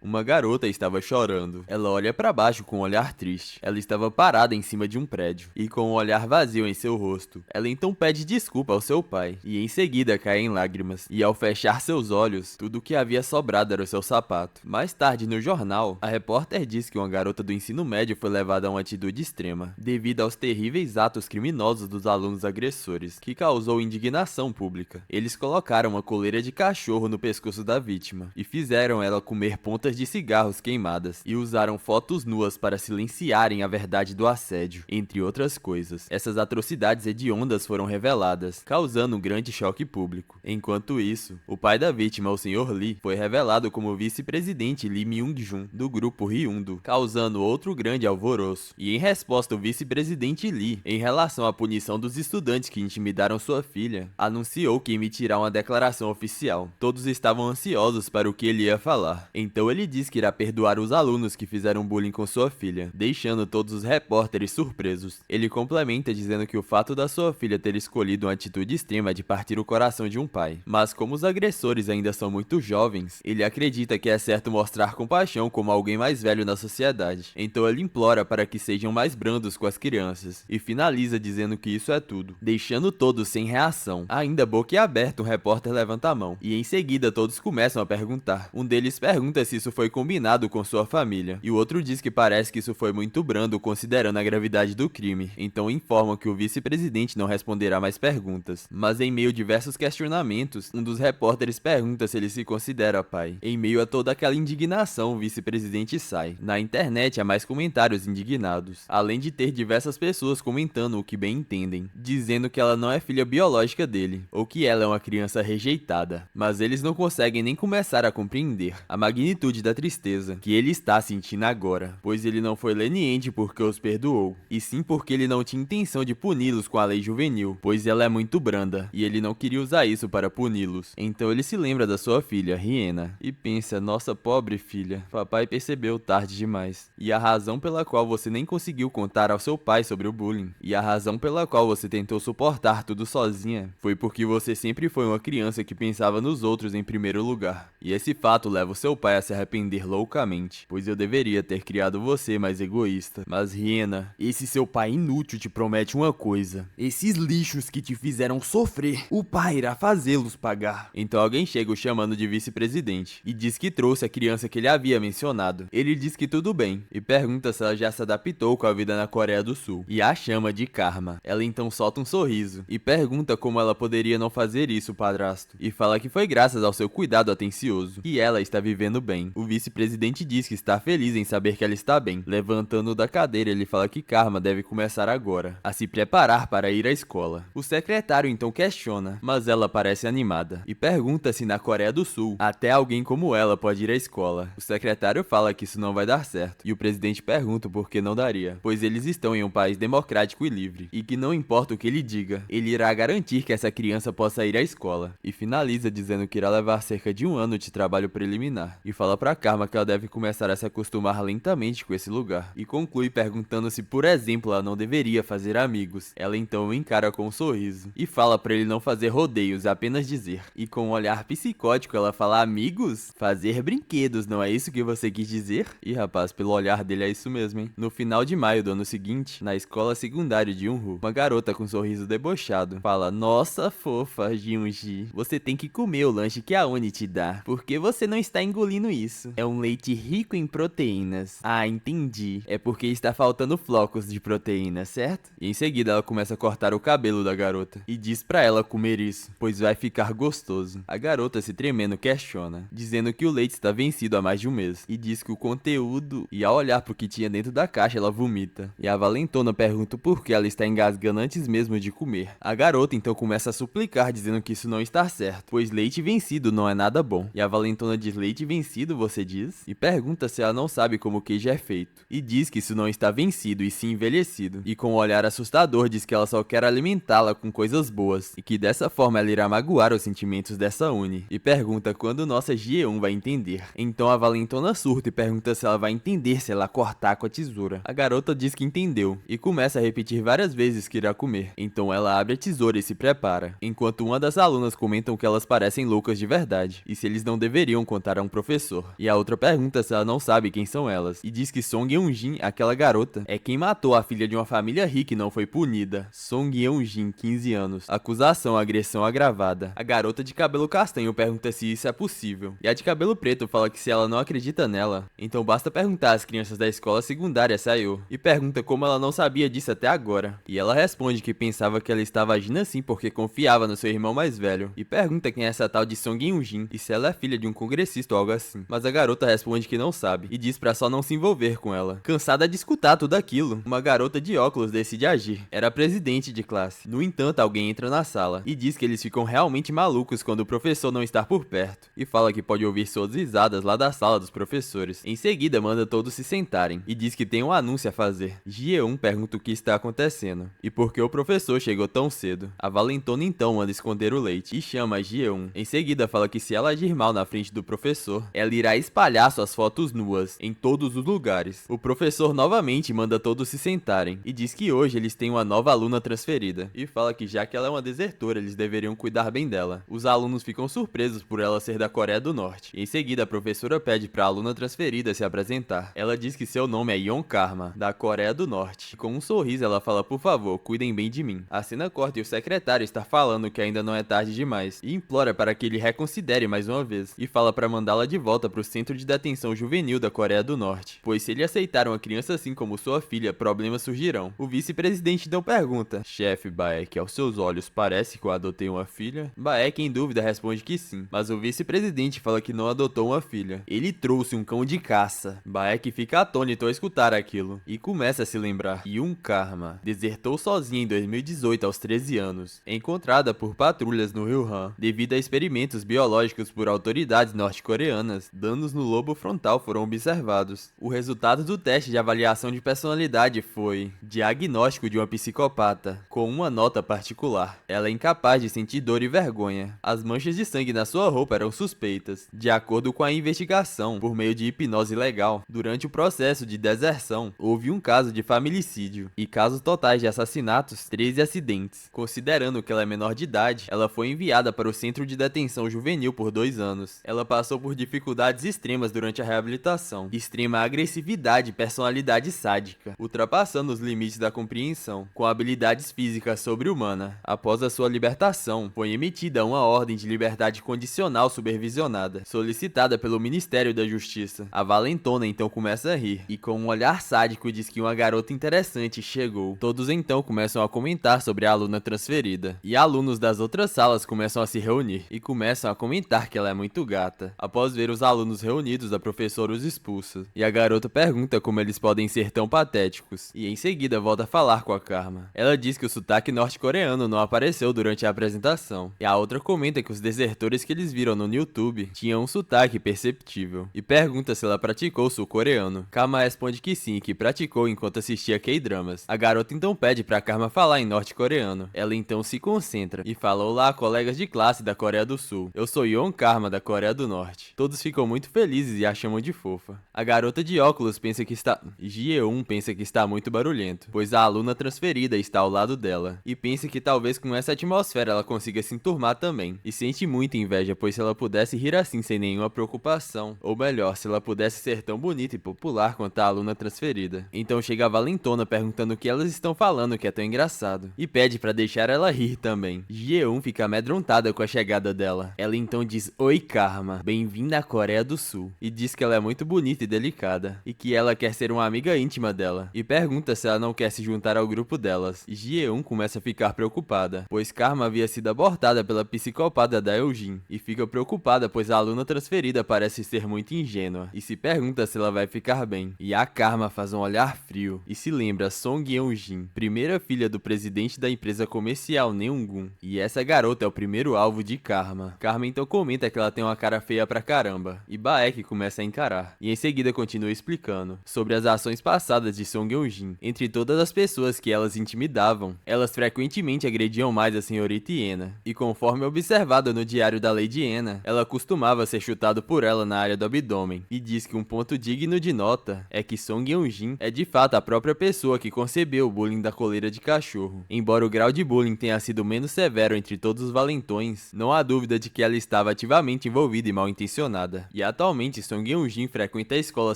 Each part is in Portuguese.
Uma garota estava chorando. Ela olha para baixo com um olhar triste. Ela estava parada em cima de um prédio e com um olhar vazio em seu rosto. Ela então pede desculpa ao seu pai e em seguida cai em lágrimas. E ao fechar seus olhos, tudo o que havia sobrado era o seu sapato. Mais tarde no jornal, a repórter diz que uma garota do ensino médio foi levada a uma atitude extrema devido aos terríveis atos criminosos dos alunos agressores, que causou indignação pública. Eles colocaram uma coleira de cachorro no pescoço da vítima e fizeram ela comer pontas de cigarros queimadas e usaram fotos nuas para silenciarem a verdade do assédio, entre outras coisas. Essas atrocidades hediondas foram reveladas, causando um grande choque público. Enquanto isso, o pai da vítima, o Sr. Lee, foi revelado como vice-presidente Lee Myung-jun do grupo Hyundai, causando outro grande alvoroço. E em resposta, o vice-presidente Lee, em relação à punição dos estudantes que intimidaram sua filha, anunciou que emitirá uma declaração oficial. Todos estavam ansiosos para o que ele ia falar. Então ele diz que irá perdoar os alunos que fizeram bullying com sua filha, deixando todos os repórteres surpresos. Ele complementa dizendo que o fato da sua filha ter escolhido uma atitude extrema é de partir o coração de um pai. Mas como os agressores ainda são muito jovens, ele acredita que é certo mostrar compaixão como alguém mais velho na sociedade. Então ele implora para que sejam mais brandos com as crianças e finaliza dizendo que isso é tudo, deixando todos sem reação. Ainda boquiaberto, um repórter levanta a mão e em seguida todos começam a perguntar. Um deles pergunta se isso foi combinado com sua família e o outro diz que parece que isso foi muito brando considerando a gravidade do crime. Então informam que o vice-presidente não responderá mais perguntas. Mas em meio a diversos questionamentos, um dos repórteres pergunta se ele se considera pai. Em meio a toda aquela indignação, o vice-presidente sai. Na internet há mais comentários indignados, além de ter diversas pessoas comentando o que bem entendem, dizendo que ela não é filha biológica dele, ou que ela é uma criança rejeitada. Mas eles não conseguem nem começar a compreender a magnitude da tristeza que ele está sentindo agora, pois ele não foi leniente porque os perdoou, e sim porque ele não tinha intenção de puni-los com a lei juvenil, pois ela é muito branda, e ele não queria usar isso para puni-los. Então ele se lembra da sua filha, Rihanna, e pensa, nossa pobre filha, papai percebeu tarde demais. E a razão pela qual você nem conseguiu contar ao seu pai sobre o bullying, e a razão pela qual você tentou suportar tudo sozinha, foi porque você sempre foi uma criança que pensava nos outros em primeiro lugar. E esse fato leva o seu pai a se arrepender loucamente, pois eu deveria ter criado você mais egoísta. Mas Rihanna, esse seu pai inútil te promete uma coisa: esses lixos que te fizeram sofrer, o pai irá fazê-los pagar. Então alguém chega o chamando de vice-presidente e diz que trouxe a criança que ele havia mencionado. Ele diz que tudo bem e pergunta se ela já se adaptou com a vida na Coreia do Sul e a chama de Karma. Ela então solta um sorriso e pergunta como ela poderia não fazer isso, padrasto, e fala que foi graças ao seu cuidado atencioso que ela está vivendo bem. O vice-presidente diz que está feliz em saber que ela está bem. Levantando da cadeira, ele fala que Karma deve começar agora a se preparar para ir à escola. O secretário então questiona, mas ela parece animada e pergunta se na Coreia do Sul até alguém como ela pode ir à escola. O secretário fala que isso não vai dar certo e o presidente pergunta por que não daria, pois eles estão em um país democrático e livre e que não importa o que ele diga, ele irá garantir que essa criança possa ir à escola. E finaliza dizendo que irá levar cerca de 1 ano de trabalho preliminar e fala pra Karma que ela deve começar a se acostumar lentamente com esse lugar e conclui perguntando se, por exemplo, ela não deveria fazer amigos. Ela então o encara com um sorriso e fala pra ele não fazer rodeios, apenas dizer. E com um olhar psicótico ela fala: amigos? Fazer brinquedos, não é isso que você quis dizer? E rapaz, pelo olhar dele é isso mesmo, hein? No final de maio do ano seguinte, na escola secundária de Unhu, uma garota com um sorriso debochado fala: nossa fofa, Junji, você tem que comer o lanche que a Uni te dá, porque você não está engolindo isso. É um leite rico em proteínas. Ah, entendi. É porque está faltando flocos de proteína, certo? E em seguida ela começa a cortar o cabelo da garota e diz pra ela comer isso, pois vai ficar gostoso. A garota, se tremendo, questiona, dizendo que o leite está vencido há mais de 1 mês e diz que o conteúdo, e ao olhar pro que tinha dentro da caixa ela vomita. E a valentona pergunta por que ela está engasgando antes mesmo de comer. A garota então começa a suplicar, dizendo que isso não está certo, pois leite vencido não é nada bom. E a valentona diz: leite vencido, você diz? E pergunta se ela não sabe como o queijo é feito. E diz que isso não está vencido e sim envelhecido. E com um olhar assustador diz que ela só quer alimentá-la com coisas boas e que dessa forma ela irá magoar os sentimentos dessa Uni. E pergunta quando nossa Ji-eun vai entender. Então a valentona surta e pergunta se ela vai entender se ela cortar com a tesoura. A garota diz que entendeu e começa a repetir várias vezes que irá comer. Então ela abre a tesoura e se prepara, enquanto uma das alunas comentam que elas parecem loucas de verdade e se eles não deveriam contar a um professor. E a outra pergunta se ela não sabe quem são elas, e diz que Song Yeon-jin, aquela garota, é quem matou a filha de uma família rica e não foi punida. Song Yeon-jin, 15 anos. Acusação, agressão agravada. A garota de cabelo castanho pergunta se isso é possível. E a de cabelo preto fala que se ela não acredita nela, então basta perguntar às crianças da escola secundária Sayo. E pergunta como ela não sabia disso até agora. E ela responde que pensava que ela estava agindo assim porque confiava no seu irmão mais velho. E pergunta quem é essa tal de Song Yeon-jin e se ela é filha de um congressista ou algo assim. Mas a garota responde que não sabe e diz pra só não se envolver com ela. Cansada de escutar tudo aquilo, uma garota de óculos decide agir. Era a presidente de classe. No entanto, alguém entra na sala e diz que eles ficam realmente malucos quando o professor não está por perto. E fala que pode ouvir suas risadas lá da sala dos professores. Em seguida, manda todos se sentarem e diz que tem um anúncio a fazer. Ji-eun pergunta o que está acontecendo e por que o professor chegou tão cedo. A valentona então manda esconder o leite e chama a Ji-eun. Em seguida, fala que se ela agir mal na frente do professor, ela irá espalhar suas fotos nuas em todos os lugares. O professor novamente manda todos se sentarem e diz que hoje eles têm uma nova aluna transferida e fala que já que ela é uma desertora, eles deveriam cuidar bem dela. Os alunos ficam surpresos por ela ser da Coreia do Norte. Em seguida, a professora pede para a aluna transferida se apresentar. Ela diz que seu nome é Yeon Karma, da Coreia do Norte. E com um sorriso, ela fala: por favor, cuidem bem de mim. A cena corta e o secretário está falando que ainda não é tarde demais e implora para que ele reconsidere mais uma vez e fala para mandá-la de volta para o centro de detenção juvenil da Coreia do Norte, pois se ele aceitar uma criança assim como sua filha, problemas surgirão. O vice-presidente então pergunta: chefe Baek, aos seus olhos parece que eu adotei uma filha? Baek, em dúvida, responde que sim, mas o vice-presidente fala que não adotou uma filha. Ele trouxe um cão de caça. Baek fica atônito ao escutar aquilo e começa a se lembrar. Yeon Karma desertou sozinha em 2018 aos 13 anos, encontrada por patrulhas no Rio Han devido a experimentos biológicos por autoridades norte-coreanas. Danos no lobo frontal foram observados. O resultado do teste de avaliação de personalidade foi diagnóstico de uma psicopata, com uma nota particular. Ela é incapaz de sentir dor e vergonha. As manchas de sangue na sua roupa eram suspeitas. De acordo com a investigação, por meio de hipnose legal, durante o processo de deserção, houve um caso de familicídio e casos totais de assassinatos, 13 acidentes. Considerando que ela é menor de idade, ela foi enviada para o centro de detenção juvenil por 2 anos. Ela passou por dificuldades extremas durante a reabilitação, extrema agressividade e personalidade sádica, ultrapassando os limites da compreensão, com habilidades físicas sobre-humana. Após a sua libertação, foi emitida uma ordem de liberdade condicional supervisionada, solicitada pelo Ministério da Justiça. A valentona então começa a rir, e com um olhar sádico diz que uma garota interessante chegou. Todos então começam a comentar sobre a aluna transferida, e alunos das outras salas começam a se reunir, e começam a comentar que ela é muito gata. Após ver os alunos reunidos, a professora os expulsa, e a garota pergunta como eles podem ser tão patéticos, e em seguida volta a falar com a Karma. Ela diz que o sotaque norte-coreano não apareceu durante a apresentação, e a outra comenta que os desertores que eles viram no YouTube tinham um sotaque perceptível, e pergunta se ela praticou sul-coreano. Karma responde que sim, que praticou enquanto assistia K-dramas. A garota então pede pra Karma falar em norte-coreano. Ela então se concentra e fala: olá, colegas de classe da Coreia do Sul. Eu sou Yeon Karma da Coreia do Norte. Todos ficam muito felizes e a chamam de fofa. A garota de óculos pensa que está... Ji-eun pensa que está muito barulhento, pois a aluna transferida está ao lado dela, e pensa que talvez com essa atmosfera ela consiga se enturmar também, e sente muita inveja, pois se ela pudesse rir assim sem nenhuma preocupação, ou melhor, se ela pudesse ser tão bonita e popular quanto a aluna transferida. Então chega a valentona perguntando o que elas estão falando, que é tão engraçado, e pede pra deixar ela rir também. Ji-eun fica amedrontada com a chegada dela. Ela então diz: oi Karma, bem-vinda à Coreia do Sul, e diz que ela é muito bonita e delicada, e que ela quer ser uma amiga íntima dela, e pergunta se ela não quer se juntar ao grupo delas. Ji-eun começa a ficar preocupada, pois Karma havia sido abortada pela psicopata da Eugene, e fica preocupada pois a aluna transferida parece ser muito ingênua, e se pergunta se ela vai ficar bem. E a Karma faz um olhar frio, e se lembra Song Yeon-jin, primeira filha do presidente da empresa comercial Neungun, e essa garota é o primeiro alvo de Karma. Karma então comenta que ela tem uma cara feia pra caramba, e Baek começa a encarar, e em seguida continua explicando sobre as ações passadas de Song Yeon-jin. Entre todas as pessoas que elas intimidavam, elas frequentemente agrediam mais a senhorita Iena, e conforme observado no diário da Lady Iena, ela costumava ser chutado por ela na área do abdômen, e diz que um ponto digno de nota é que Song Yeon-jin é de fato a própria pessoa que concebeu o bullying da coleira de cachorro. Embora o grau de bullying tenha sido menos severo entre todos os valentões, não há dúvida de que ela estava ativamente completamente envolvida e mal intencionada. E atualmente Song Yeon-jin frequenta a escola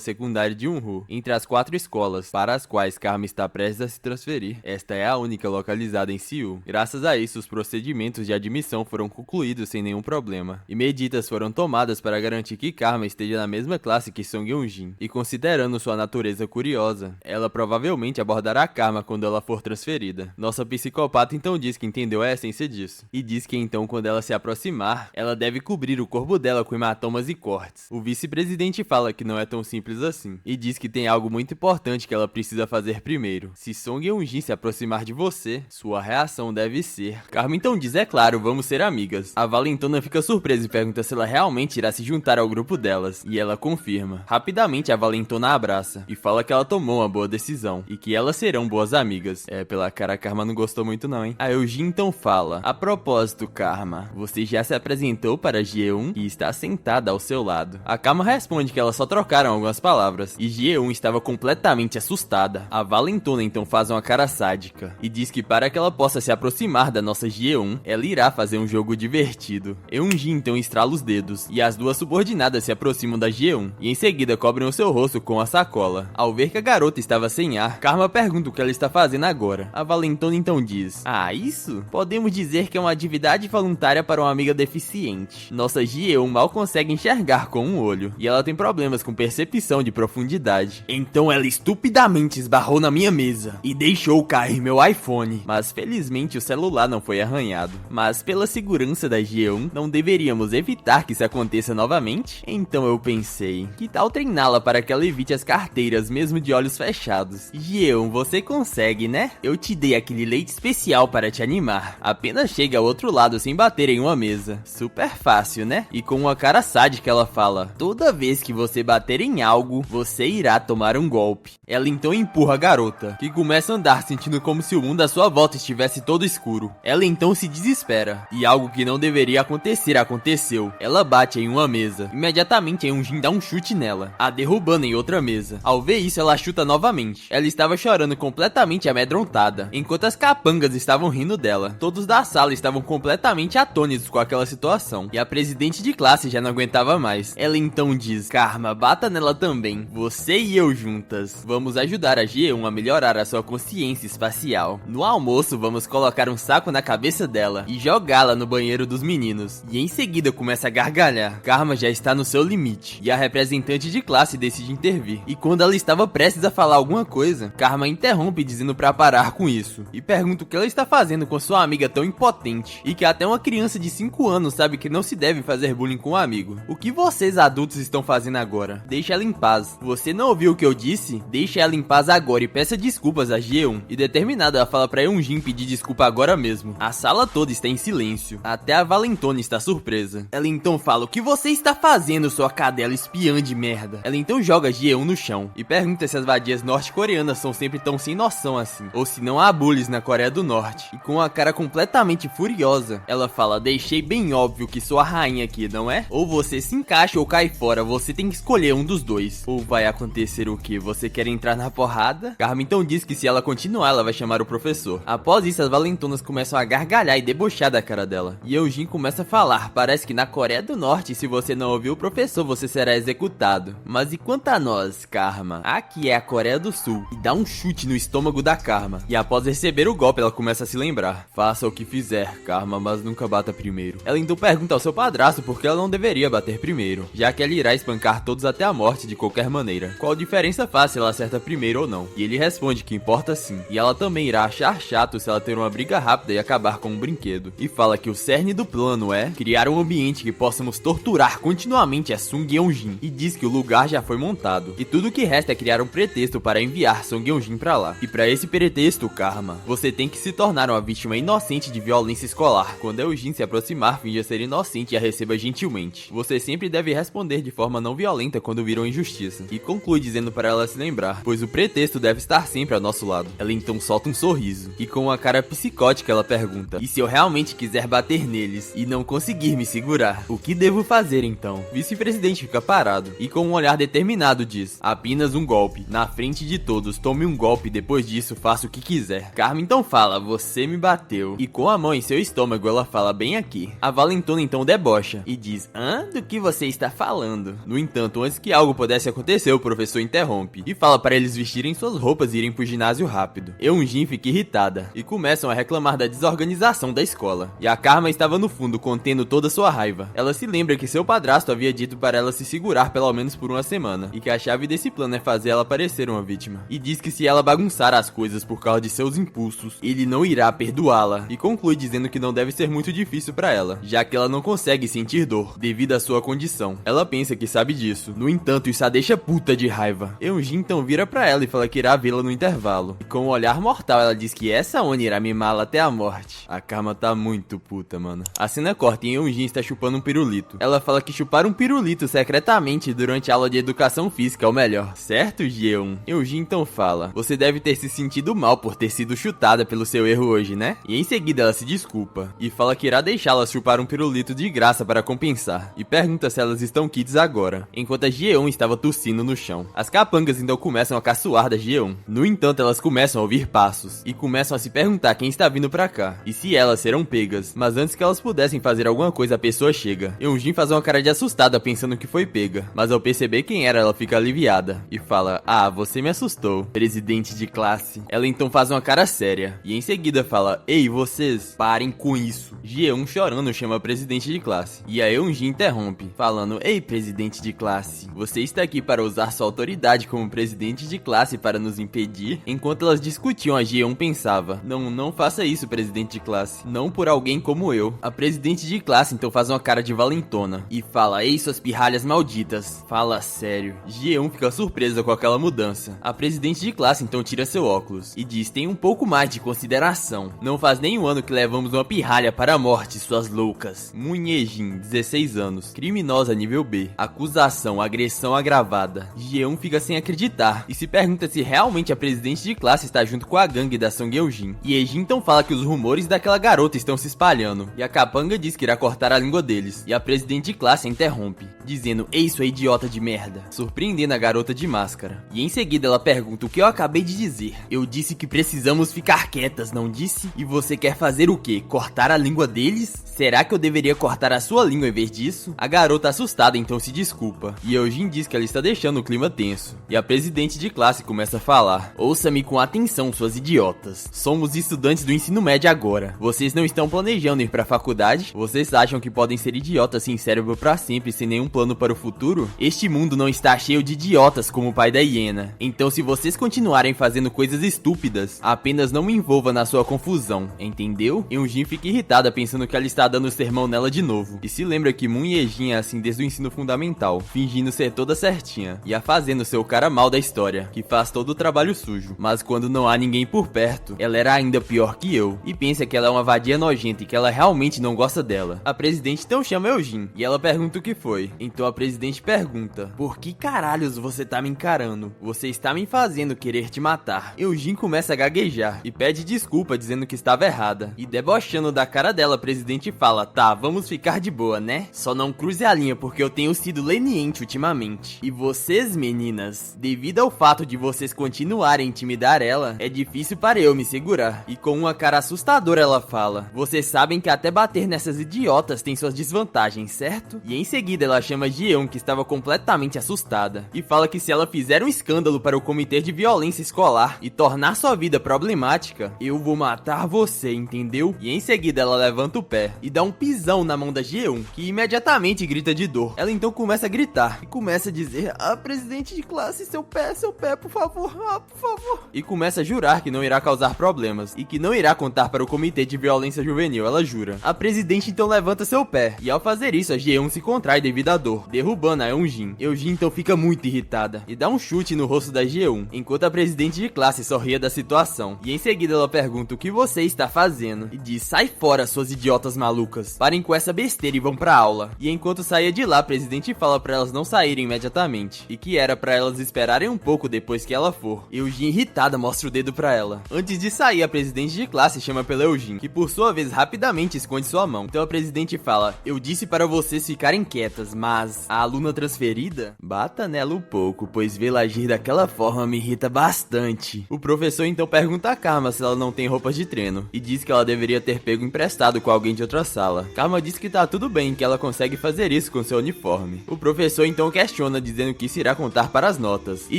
secundária de Unho, entre as 4 escolas para as quais Karma está prestes a se transferir. Esta é a única localizada em Seul. Graças a isso, os procedimentos de admissão foram concluídos sem nenhum problema, e medidas foram tomadas para garantir que Karma esteja na mesma classe que Song Yeon-jin. E considerando sua natureza curiosa, ela provavelmente abordará Karma quando ela for transferida. Nossa psicopata então diz que entendeu a essência disso, e diz que então quando ela se aproximar, ela deve cobrir o corpo dela com hematomas e cortes. O vice-presidente fala que não é tão simples assim, e diz que tem algo muito importante que ela precisa fazer primeiro. Se Song Yeon-jin se aproximar de você, sua reação deve ser... Karma então diz, é claro, vamos ser amigas. A Valentona fica surpresa e pergunta se ela realmente irá se juntar ao grupo delas, e ela confirma. Rapidamente a Valentona a abraça, e fala que ela tomou uma boa decisão, e que elas serão boas amigas. Pela cara a Karma não gostou muito não, hein? A Eugene então fala, a propósito, Karma, você já se apresentou para Ji-eun e está sentada ao seu lado. A Karma responde que elas só trocaram algumas palavras, e Ji-eun estava completamente assustada. A Valentona então faz uma cara sádica, e diz que para que ela possa se aproximar da nossa Ji-eun, ela irá fazer um jogo divertido. Eun-ji então estrala os dedos, e as duas subordinadas se aproximam da Ji-eun, e em seguida cobrem o seu rosto com a sacola. Ao ver que a garota estava sem ar, Karma pergunta o que ela está fazendo agora. A Valentona então diz, isso? Podemos dizer que é uma atividade voluntária para uma amiga deficiente. Nossa Ji-eun mal consegue enxergar com um olho, e ela tem problemas com percepção de profundidade. Então ela estupidamente esbarrou na minha mesa, e deixou cair meu iPhone. Mas felizmente o celular não foi arranhado. Mas pela segurança da Ji-eun, não deveríamos evitar que isso aconteça novamente? Então eu pensei, que tal treiná-la para que ela evite as carteiras mesmo de olhos fechados? Ji-eun, você consegue, né? Eu te dei aquele leite especial para te animar. Apenas chega ao outro lado sem bater em uma mesa. Super fácil, né? E com uma cara sádica ela fala, toda vez que você bater em algo, você irá tomar um golpe. Ela então empurra a garota, que começa a andar sentindo como se o mundo à sua volta estivesse todo escuro. Ela então se desespera, e algo que não deveria acontecer aconteceu. Ela bate em uma mesa. Imediatamente Eun-jin dá um chute nela, a derrubando em outra mesa. Ao ver isso, ela chuta novamente. Ela estava chorando completamente amedrontada, enquanto as capangas estavam rindo dela. Todos da sala estavam completamente atônitos com aquela situação, e a presidente de classe já não aguentava mais. Ela então diz, Karma, bata nela também. Você e eu juntas. Vamos ajudar a Ji-eun a melhorar a sua consciência espacial. No almoço, vamos colocar um saco na cabeça dela e jogá-la no banheiro dos meninos. E em seguida começa a gargalhar. Karma já está no seu limite, e a representante de classe decide intervir. E quando ela estava prestes a falar alguma coisa, Karma interrompe dizendo para parar com isso, e pergunta o que ela está fazendo com sua amiga tão impotente, e que até uma criança de 5 anos sabe que não se deve fazer bullying com um amigo. O que vocês adultos estão fazendo agora? Deixa ela em paz. Você não ouviu o que eu disse? Deixa ela em paz agora e peça desculpas a Ji-eun. E determinada, ela fala pra Eun-jin pedir desculpa agora mesmo. A sala toda está em silêncio. Até a Valentona está surpresa. Ela então fala, o que você está fazendo, sua cadela espiã de merda? Ela então joga Ji-eun no chão e pergunta se as vadias norte-coreanas são sempre tão sem noção assim, ou se não há bullies na Coreia do Norte. E com a cara completamente furiosa, ela fala, deixei bem óbvio que sou a rainha aqui, não é? Ou você se encaixa ou cai fora, você tem que escolher um dos dois. Ou vai acontecer o que? Você quer entrar na porrada? Karma então diz que se ela continuar, ela vai chamar o professor. Após isso, as Valentonas começam a gargalhar e debochar da cara dela. E Eugene começa a falar, parece que na Coreia do Norte, se você não ouvir o professor, você será executado. Mas e quanto a nós, Karma? Aqui é a Coreia do Sul. E dá um chute no estômago da Karma. E após receber o golpe, ela começa a se lembrar. Faça o que fizer, Karma, mas nunca bata primeiro. Ela então pergunta ao seu padrasto por que ela não deveria bater primeiro, já que ela irá espancar todos até a morte de qualquer maneira. Qual diferença faz se ela acerta primeiro ou não? E ele responde que importa sim. E ela também irá achar chato se ela ter uma briga rápida e acabar com um brinquedo. E fala que o cerne do plano é criar um ambiente que possamos torturar continuamente a Sung Yeon-jin. E diz que o lugar já foi montado. E tudo o que resta é criar um pretexto para enviar Sung Yeon-jin pra lá. E pra esse pretexto, Karma, você tem que se tornar uma vítima inocente de violência escolar. Quando Eugene se aproximar, finja ser inocente e a receba gentilmente. Você sempre deve responder de forma não violenta quando vir uma injustiça. E conclui dizendo para ela se lembrar, pois o pretexto deve estar sempre ao nosso lado. Ela então solta um sorriso. E com uma cara psicótica ela pergunta, e se eu realmente quiser bater neles e não conseguir me segurar, o que devo fazer então? O vice-presidente fica parado e com um olhar determinado diz, apenas um golpe. Na frente de todos, tome um golpe e depois disso faça o que quiser. Karma então fala, você me bateu. E com a mão em seu estômago ela fala, bem aqui. A Valentona então debocha debocha e diz: "Hã? Do que você está falando?" No entanto, antes que algo pudesse acontecer, o professor interrompe e fala para eles vestirem suas roupas e irem pro ginásio rápido. Eunjin fica irritada e começam a reclamar da desorganização da escola. E a Karma estava no fundo, contendo toda sua raiva. Ela se lembra que seu padrasto havia dito para ela se segurar pelo menos por uma semana, e que a chave desse plano é fazer ela parecer uma vítima. E diz que se ela bagunçar as coisas por causa de seus impulsos, ele não irá perdoá-la. E conclui dizendo que não deve ser muito difícil para ela, já que ela não consegue sentir dor, devido à sua condição. Ela pensa que sabe disso. No entanto, isso a deixa puta de raiva. Eunjin então vira pra ela e fala que irá vê-la no intervalo. E com um olhar mortal, ela diz que essa Oni irá mimá-la até a morte. A Karma tá muito puta, mano. A cena corta e Eunjin está chupando um pirulito. Ela fala que chupar um pirulito secretamente durante a aula de educação física é o melhor, certo, Jeon? Eunjin então fala: "Você deve ter se sentido mal por ter sido chutada pelo seu erro hoje, né?" E em seguida ela se desculpa e fala que irá deixá-la chupar um pirulito de graça para compensar. E pergunta se elas estão kids agora, enquanto a Jeon estava tossindo no chão. As capangas então começam a caçoar da Jeon. No entanto, elas começam a ouvir passos e começam a se perguntar quem está vindo pra cá e se elas serão pegas. Mas antes que elas pudessem fazer alguma coisa, a pessoa chega. Eunjin faz uma cara de assustada pensando que foi pega, mas ao perceber quem era, ela fica aliviada e fala: "Ah, você me assustou, presidente de classe." Ela então faz uma cara séria e em seguida fala: "Ei, vocês, parem com isso." Jeon, chorando, chama a presidente de classe e a Eunjin interrompe, falando: "Ei, presidente de classe, você está aqui para usar sua autoridade como presidente de classe para nos impedir?" Enquanto elas discutiam, a Jeon pensava: Não faça isso, presidente de classe. Não por alguém como eu." A presidente de classe então faz uma cara de valentona e fala: "Ei, suas pirralhas malditas, fala sério." Jeon fica surpresa com aquela mudança. A presidente de classe então tira seu óculos e diz: "Tem um pouco mais de consideração. Não faz nem um ano que levamos uma pirralha para a morte, suas loucas." Moon Ye-jin, 16 anos, criminosa nível B. Acusação: agressão agravada. Jeon fica sem acreditar e se pergunta se realmente a presidente de classe está junto com a gangue da Song Yeojin. E Ye-jin então fala que os rumores daquela garota estão se espalhando e a capanga diz que irá cortar a língua deles. E a presidente de classe a interrompe, dizendo: "Ei, sua idiota de merda", surpreendendo a garota de máscara. E em seguida ela pergunta: "O que eu acabei de dizer? Eu disse que precisamos ficar quietas, não disse? E você quer fazer o quê? Cortar a língua deles? Será que eu deveria cortar a sua língua em vez disso?" A garota assustada então se desculpa e Yeojin diz que ela está deixando o clima tenso. E a presidente de classe começa a falar: "Ouça-me com atenção, suas idiotas. Somos estudantes do ensino médio agora. Vocês não estão planejando ir pra faculdade? Vocês acham que podem ser idiotas sem cérebro pra sempre, sem nenhum plano para o futuro? Este mundo não está cheio de idiotas como o pai da hiena. Então se vocês continuarem fazendo coisas estúpidas, apenas não me envolva na sua confusão, entendeu?" Eunjin fica irritada pensando que ela está dando sermão nela de novo. E se lembra que Moon Ye-jin é assim desde o ensino fundamental, fingindo ser toda certinha e a fazendo ser o cara mal da história, que faz todo o trabalho sujo. Mas quando não há ninguém por perto, ela era ainda pior que eu e pensa que ela é uma vadia nojenta e que ela realmente não gosta dela. A presidente então chama Eugene e ela pergunta o que foi. Então a presidente pergunta: "Por que caralhos você tá me encarando? Você está me fazendo querer te matar." Eugene começa a gaguejar e pede desculpa dizendo que estava errada. E debochando da cara dela, a presidente fala: "Tá, vamos ficar de boa, né? Só não cruze a linha porque eu tenho sido leniente ultimamente. E vocês, meninas, devido ao fato de vocês continuarem a intimidar ela, é difícil para eu me segurar." E com uma cara assustadora ela fala: "Vocês sabem que até bater nessas idiotas tem suas desvantagens, certo?" E em seguida ela chama Jeon, que estava completamente assustada, e fala que se ela fizer um escândalo para o comitê de violência escolar e tornar sua vida problemática, eu vou matar você, entendeu? E em seguida ela levanta o pé e dá um pisão na mão da Jeon, que imediatamente grita de dor. Ela então começa a gritar e começa a dizer: "Ah, presidente de classe, seu pé, por favor, por favor." E começa a jurar que não irá causar problemas e que não irá contar para o comitê de violência juvenil, ela jura. A presidente então levanta seu pé e ao fazer isso a Jeon se contrai devido à dor, derrubando a Eunjin. Eunjin então fica muito irritada e dá um chute no rosto da Jeon, enquanto a presidente de classe sorria da situação. E em seguida ela pergunta o que você está fazendo e diz: "Sai fora, suas idiotas malucas. Parem com essa besteira e vão pra aula." E enquanto saía de lá, a presidente fala pra elas não saírem imediatamente e que era pra elas esperarem um pouco depois que ela for. Eugene, irritada, mostra o dedo pra ela. Antes de sair, a presidente de classe chama pela Eugene, que por sua vez rapidamente esconde sua mão. Então a presidente fala: "Eu disse para vocês ficarem quietas, mas a aluna transferida? Bata nela um pouco, pois vê-la agir daquela forma me irrita bastante." O professor então pergunta a Karma se ela não tem roupas de treino e diz que ela deveria ter pego emprestado com alguém de outra sala. Karma diz que tá tudo bem, que ela consegue fazer isso com seu uniforme. O professor então questiona, dizendo que isso irá contar para as notas, e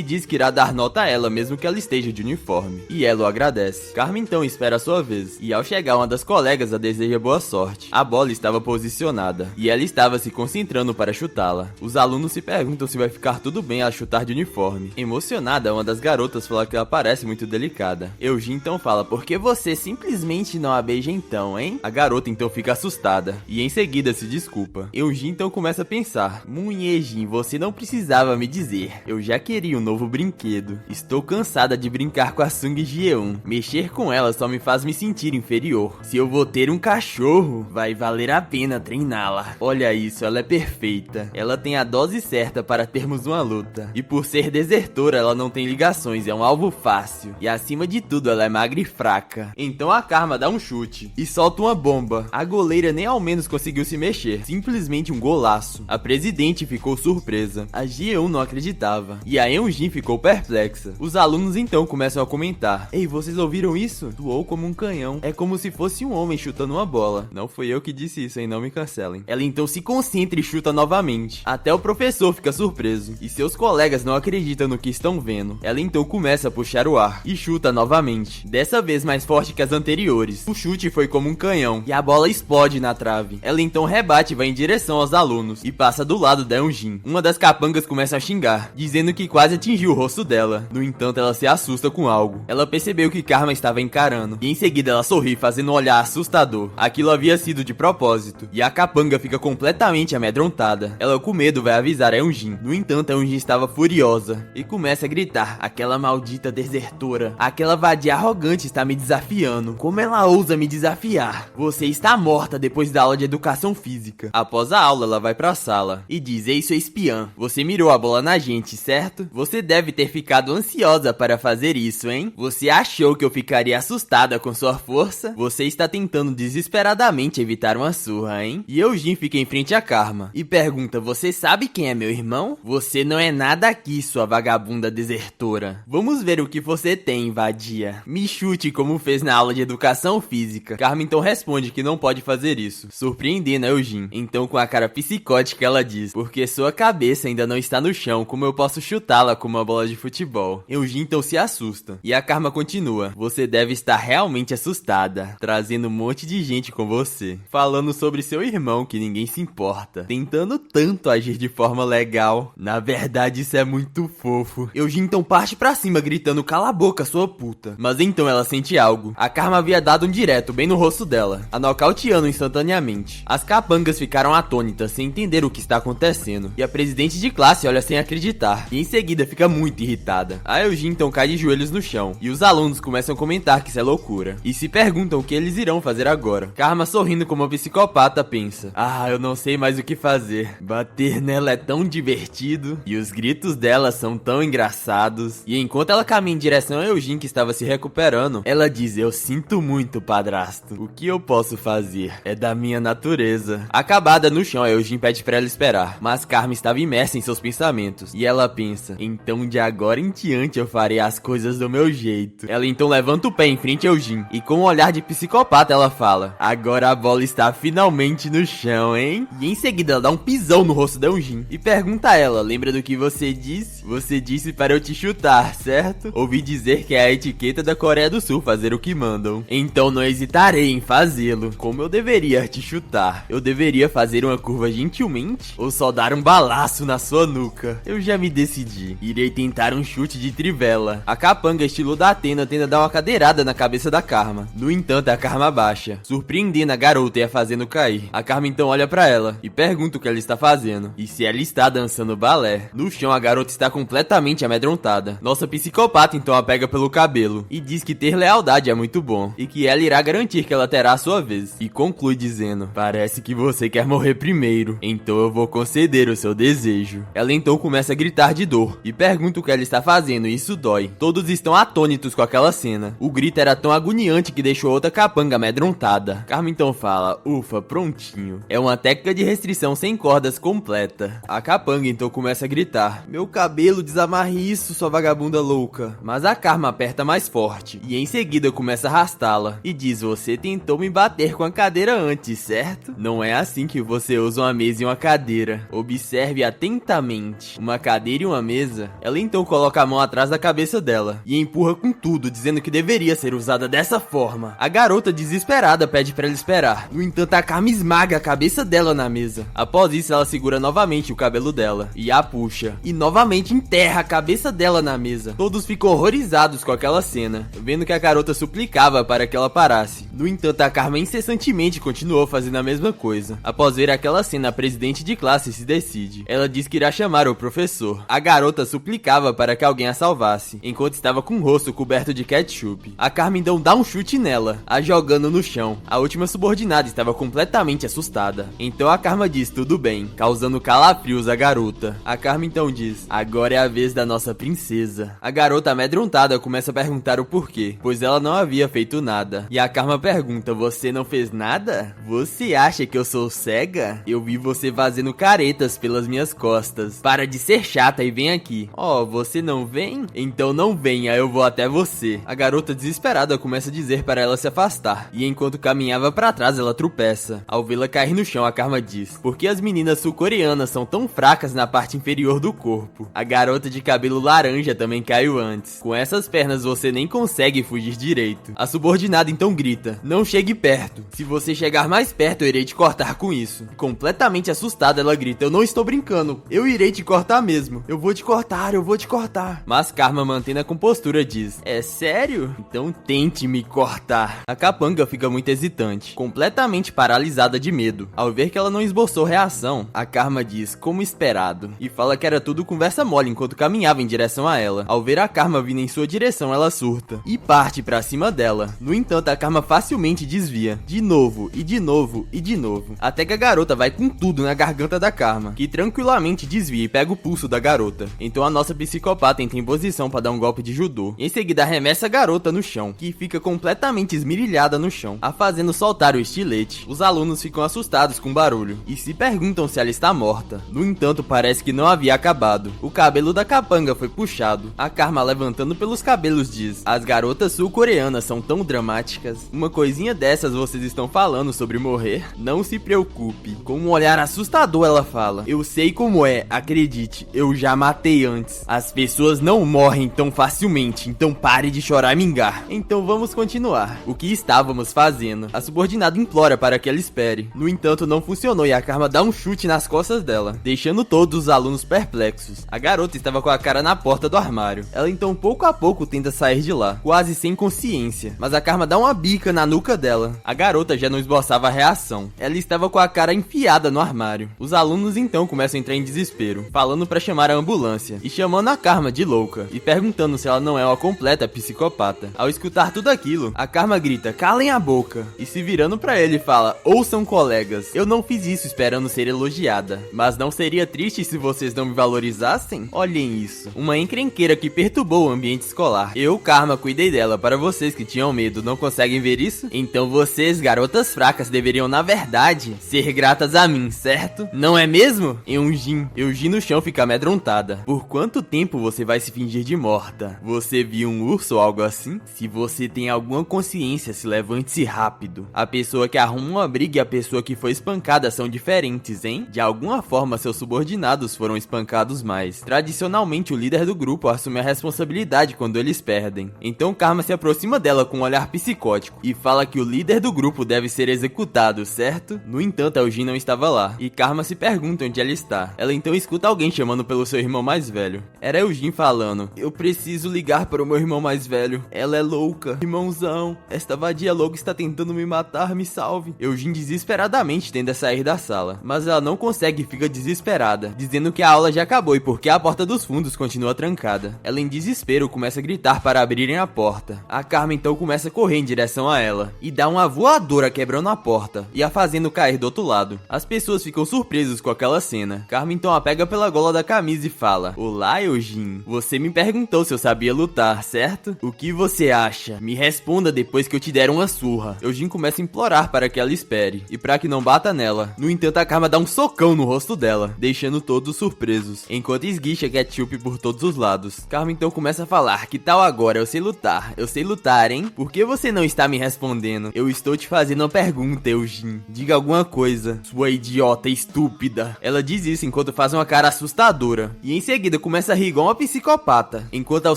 diz que irá dar nota a ela mesmo que ela esteja de uniforme. E ela o agradece. Carmen então espera a sua vez, e ao chegar uma das colegas a deseja boa sorte. A bola estava posicionada, e ela estava se concentrando para chutá-la. Os alunos se perguntam se vai ficar tudo bem a chutar de uniforme. Emocionada, uma das garotas fala que ela parece muito delicada. Eugene então fala, por que você simplesmente não a beija então, hein? A garota então fica assustada, e em seguida se desculpa. Eugene então começa a pensar, Eugene, você não precisava me dizer. Eu já queria um novo brinquedo. Estou cansada de brincar com a Sung Ji-eun. Mexer com ela só me faz me sentir inferior. Se eu vou ter um cachorro, vai valer a pena treiná-la. Olha isso, ela é perfeita. Ela tem a dose certa para termos uma luta. E por ser desertora, ela não tem ligações, é um alvo fácil. E acima de tudo, ela é magra e fraca. Então a Karma dá um chute e solta uma bomba. A goleira nem ao menos conseguiu se mexer. Simplesmente um golaço. A presidente ficou surpresa. A Ji-eun não acreditava. E a Eunjin ficou perplexa. Os alunos então começam a comentar. Ei, vocês ouviram isso? Doou como um canhão. É como se fosse um homem chutando uma bola. Não foi eu que disse isso, hein? Não me cancelem. Ela então se concentra e chuta novamente. Até o professor fica surpreso. E seus colegas não acreditam no que estão vendo. Ela então começa a puxar o ar. E chuta novamente. Dessa vez mais forte que as anteriores. O chute foi como um canhão. E a bola explode na trave. Ela então rebate e vai em direção aos alunos. E passa do lado da Eunjin. Uma das capangas começa a xingar, dizendo que quase atingiu o rosto dela. No entanto, ela se assusta com algo. Ela percebeu que Karma estava encarando. E em seguida ela sorri, fazendo um olhar assustador. Aquilo havia sido de propósito. E a capanga fica completamente amedrontada. Ela com medo vai avisar a Eunjin. No entanto, a Eunjin estava furiosa. E começa a gritar. Aquela maldita desertora. Aquela vadia arrogante está me desafiando. Como ela ousa me desafiar? Você está morta depois da aula de educação física. Após a aula, ela vai pra sala. E diz, ei, sua espiã. Você mirou a bola na gente, certo? Você deve ter ficado ansiosa para fazer isso, hein? Você achou que eu ficaria assustada com sua força? Você está tentando desesperadamente evitar uma surra, hein? E Eugene fica em frente a Karma e pergunta, você sabe quem é meu irmão? Você não é nada aqui, sua vagabunda desertora. Vamos ver o que você tem, vadia. Me chute como fez na aula de educação física. Karma então responde que não pode fazer isso, surpreendendo a Eugene. Então com a cara psicótica ela diz, porque sua cabeça ainda não está no chão, como eu posso chutá-la com uma bola de futebol? Eugene então se assusta. E a Karma continua, você deve estar realmente assustada, trazendo um monte de gente com você, falando sobre seu irmão que ninguém se importa, tentando tanto agir de forma legal. Na verdade isso é muito fofo. Eugene então parte pra cima gritando, cala a boca sua puta. Mas então ela sente algo. A Karma havia dado um direto bem no rosto dela, a nocauteando instantaneamente. As capangas ficaram atônitas sem entender o que está acontecendo. E a presidente de classe olha sem acreditar. E em seguida fica muito irritada. A Eugene então cai de joelhos no chão. E os alunos começam a comentar que isso é loucura. E se perguntam o que eles irão fazer agora. Karma, sorrindo como uma psicopata, pensa, eu não sei mais o que fazer. Bater nela é tão divertido. E os gritos dela são tão engraçados. E enquanto ela caminha em direção a Eugene, que estava se recuperando, ela diz, eu sinto muito, padrasto. O que eu posso fazer? É da minha natureza. Acabada no chão, a Eugene pede pra ela esperar. Mas Karma estava imersa em seus pensamentos. E ela pensa, então de agora em diante eu farei as coisas do meu jeito. Ela então levanta o pé em frente a Eugene. E com um olhar de psicopata ela fala, agora a bola está finalmente no chão, hein? E em seguida ela dá um pisão no rosto da Eugene. E pergunta a ela, lembra do que você disse? Você disse para eu te chutar, certo? Ouvi dizer que é a etiqueta da Coreia do Sul fazer o que mandam. Então não hesitarei em fazê-lo. Como eu deveria te chutar? Eu deveria fazer uma curva gentilmente? Ou só dar um balaço na sua nuca? Eu já me decidi. Irei tentar um chute de trivela. A capanga estilo da Atena tenta dar uma cadeirada na cabeça da Karma. No entanto, a Karma baixa, surpreendendo a garota e a fazendo cair. A Karma então olha pra ela e pergunta o que ela está fazendo. E se ela está dançando balé. No chão, a garota está completamente amedrontada. Nossa psicopata então a pega pelo cabelo e diz que ter lealdade é muito bom. E que ela irá garantir que ela terá a sua vez. E conclui dizendo, parece que você quer morrer primeiro. Então eu vou conceder o seu desejo. Ela então começa a gritar de dor e pergunta o que ela está fazendo e isso dói. Todos estão atônitos com aquela cena. O grito era tão agoniante que deixou outra capanga amedrontada. Karma então fala, ufa, prontinho. É uma técnica de restrição sem cordas completa. A capanga então começa a gritar, meu cabelo, desamarre isso, sua vagabunda louca. Mas a Karma aperta mais forte e em seguida começa a arrastá-la e diz, você tentou me bater com a cadeira antes, certo? Não é assim que você usa uma mesa e uma cadeira. Observe atentamente. Uma cadeira e uma mesa. Ela então coloca a mão atrás da cabeça dela e empurra com tudo, dizendo que deveria ser usada dessa forma. A garota, desesperada, pede pra ela esperar. No entanto, a Carmen esmaga a cabeça dela na mesa. Após isso, ela segura novamente o cabelo dela e a puxa. E novamente enterra a cabeça dela na mesa. Todos ficam horrorizados com aquela cena, vendo que a garota suplicava para que ela parasse. No entanto, a Carmen incessantemente continuou fazendo a mesma coisa. Após ver aquela cena, a presidente de classe se decide. Ela diz que irá chamar o professor. A garota suplicava para que alguém a salvasse, enquanto estava com o rosto coberto de ketchup. A Carmen então dá um chute nela, a jogando no chão. A última subordinada estava completamente assustada. Então a Carmen diz tudo bem, causando calafrios à garota. A Carmen então diz: agora é a vez da nossa princesa. A garota, amedrontada, começa a perguntar o porquê, pois ela não havia feito nada. E a Carmen pergunta: você não fez nada? Você acha que eu sou cega? Eu vi você fazendo caretas pelas minhas costas. Para de ser chata e vem aqui. Você não vem? Então não venha, eu vou até você. A garota, desesperada, começa a dizer para ela se afastar. E enquanto caminhava para trás, ela tropeça. Ao vê-la cair no chão, a Carmen diz: por que as meninas sul-coreanas são tão fracas na parte inferior do corpo? A garota de cabelo laranja também caiu antes. Com essas pernas você nem consegue fugir direito. A subordinada então grita: não chegue perto. Se você chegar mais perto, eu irei te cortar com isso. Completamente assustada, ela grita: eu não estou brincando. Eu irei te cortar mesmo. Eu vou te cortar, eu vou te cortar. Mas Carmen, mantendo a compostura, diz: é sério? Então tente me cortar. A capanga fica muito hesitante, completamente paralisada de medo. Ao ver que ela não esboçou reação, a Carmen diz, como esperado, e fala que era tudo conversa mole enquanto caminhava em direção a ela. Ao ver a Carmen vindo em sua direção, ela surta e parte pra cima dela. No entanto, a Carmen facilmente desvia, de novo, e de novo, e de novo, até que a garota vai com tudo na garganta da Carmen, que tranquilamente desvia e pega o pulso da garota. Então a nossa psicopata entra em posição para dar um golpe de judô. Em seguida arremessa a garota no chão, que fica completamente esmirilhada no chão, a fazendo soltar o estilete. Os alunos ficam assustados com o barulho e se perguntam se ela está morta. No entanto, parece que não havia acabado. O cabelo da capanga foi puxado. A Carmen, levantando pelos cabelos, diz: as garotas sul-coreanas são tão dramáticas. Uma coisinha dessas vocês estão falando sobre morrer? Não se preocupe. Com um olhar assustador ela fala: eu sei como é, acredite, eu já matei antes. As pessoas não morrem tão facilmente, então pare de chorar e mingar. Então vamos continuar. O que estávamos fazendo? A subordinada implora para que ela espere. No entanto, não funcionou e a Carmen dá um chute nas costas dela, deixando todos os alunos perplexos. A garota estava com a cara na porta do armário. Ela então pouco a pouco tenta sair de lá, quase sem consciência, mas a Carmen dá uma bica na nuca dela. A garota já não esboçava a reação. Ela estava com a cara enfiada no armário. Os alunos então começam a entrar em desespero, falando para chamar a ambulância e chamando a Carmen de louca e perguntando se ela não é uma completa psicopata. Ao escutar tudo aquilo, a Carmen grita: calem a boca, e se virando para ele fala: ouçam, colegas, eu não fiz isso esperando ser elogiada, mas não seria triste se vocês não me valorizassem? Olhem isso, uma encrenqueira que perturbou o ambiente escolar. Eu, Carmen, cuidei dela. Para vocês que tinham medo, não conseguem ver isso? Então vocês, garotas fracas, deveriam na verdade ser gratas a mim, certo? Não é mesmo? Eugene no chão fica amedrontada. Por quanto tempo você vai se fingir de morta? Você viu um urso ou algo assim? Se você tem alguma consciência, se levante-se rápido. A pessoa que arruma uma briga e a pessoa que foi espancada são diferentes, hein? De alguma forma, seus subordinados foram espancados mais. Tradicionalmente, o líder do grupo assume a responsabilidade quando eles perdem. Então Carmen se aproxima dela com um olhar psicótico e fala que o líder do grupo deve ser executado, certo? No entanto, Eugene não estava lá e Carmen se pergunta onde ela está. Ela então escuta alguém chamando pelo seu irmão mais velho. Era Eugene falando: eu preciso ligar para o meu irmão mais velho. Ela é louca. Irmãozão, esta vadia louca está tentando me matar, me salve. Eugene desesperadamente tenta sair da sala, mas ela não consegue e fica desesperada, dizendo que a aula já acabou e porque a porta dos fundos continua trancada. Ela em desespero começa a gritar para abrirem a porta. A Carmen então começa a correr em direção a ela e dá uma voadora quebrando a porta e a fazendo cair do outro lado. As pessoas ficam surpresas com aquela cena. Carmen então a pega pela gola da camisa e fala: olá, Eugene, você me perguntou se eu sabia lutar, certo? O que você acha? Me responda depois que eu te der uma surra. Eugene começa a implorar para que ela espere e para que não bata nela. No entanto, a Carmen dá um socão no rosto dela, deixando todos surpresos, enquanto esguicha ketchup por todos os lados. Carmen então começa a falar: que tal agora? Eu sei lutar, hein? Por que você não está me respondendo? respondendo: eu estou te fazendo uma pergunta, Eugene. Diga alguma coisa, sua idiota estúpida. Ela diz isso enquanto faz uma cara assustadora. E em seguida começa a rir igual uma psicopata. Enquanto ao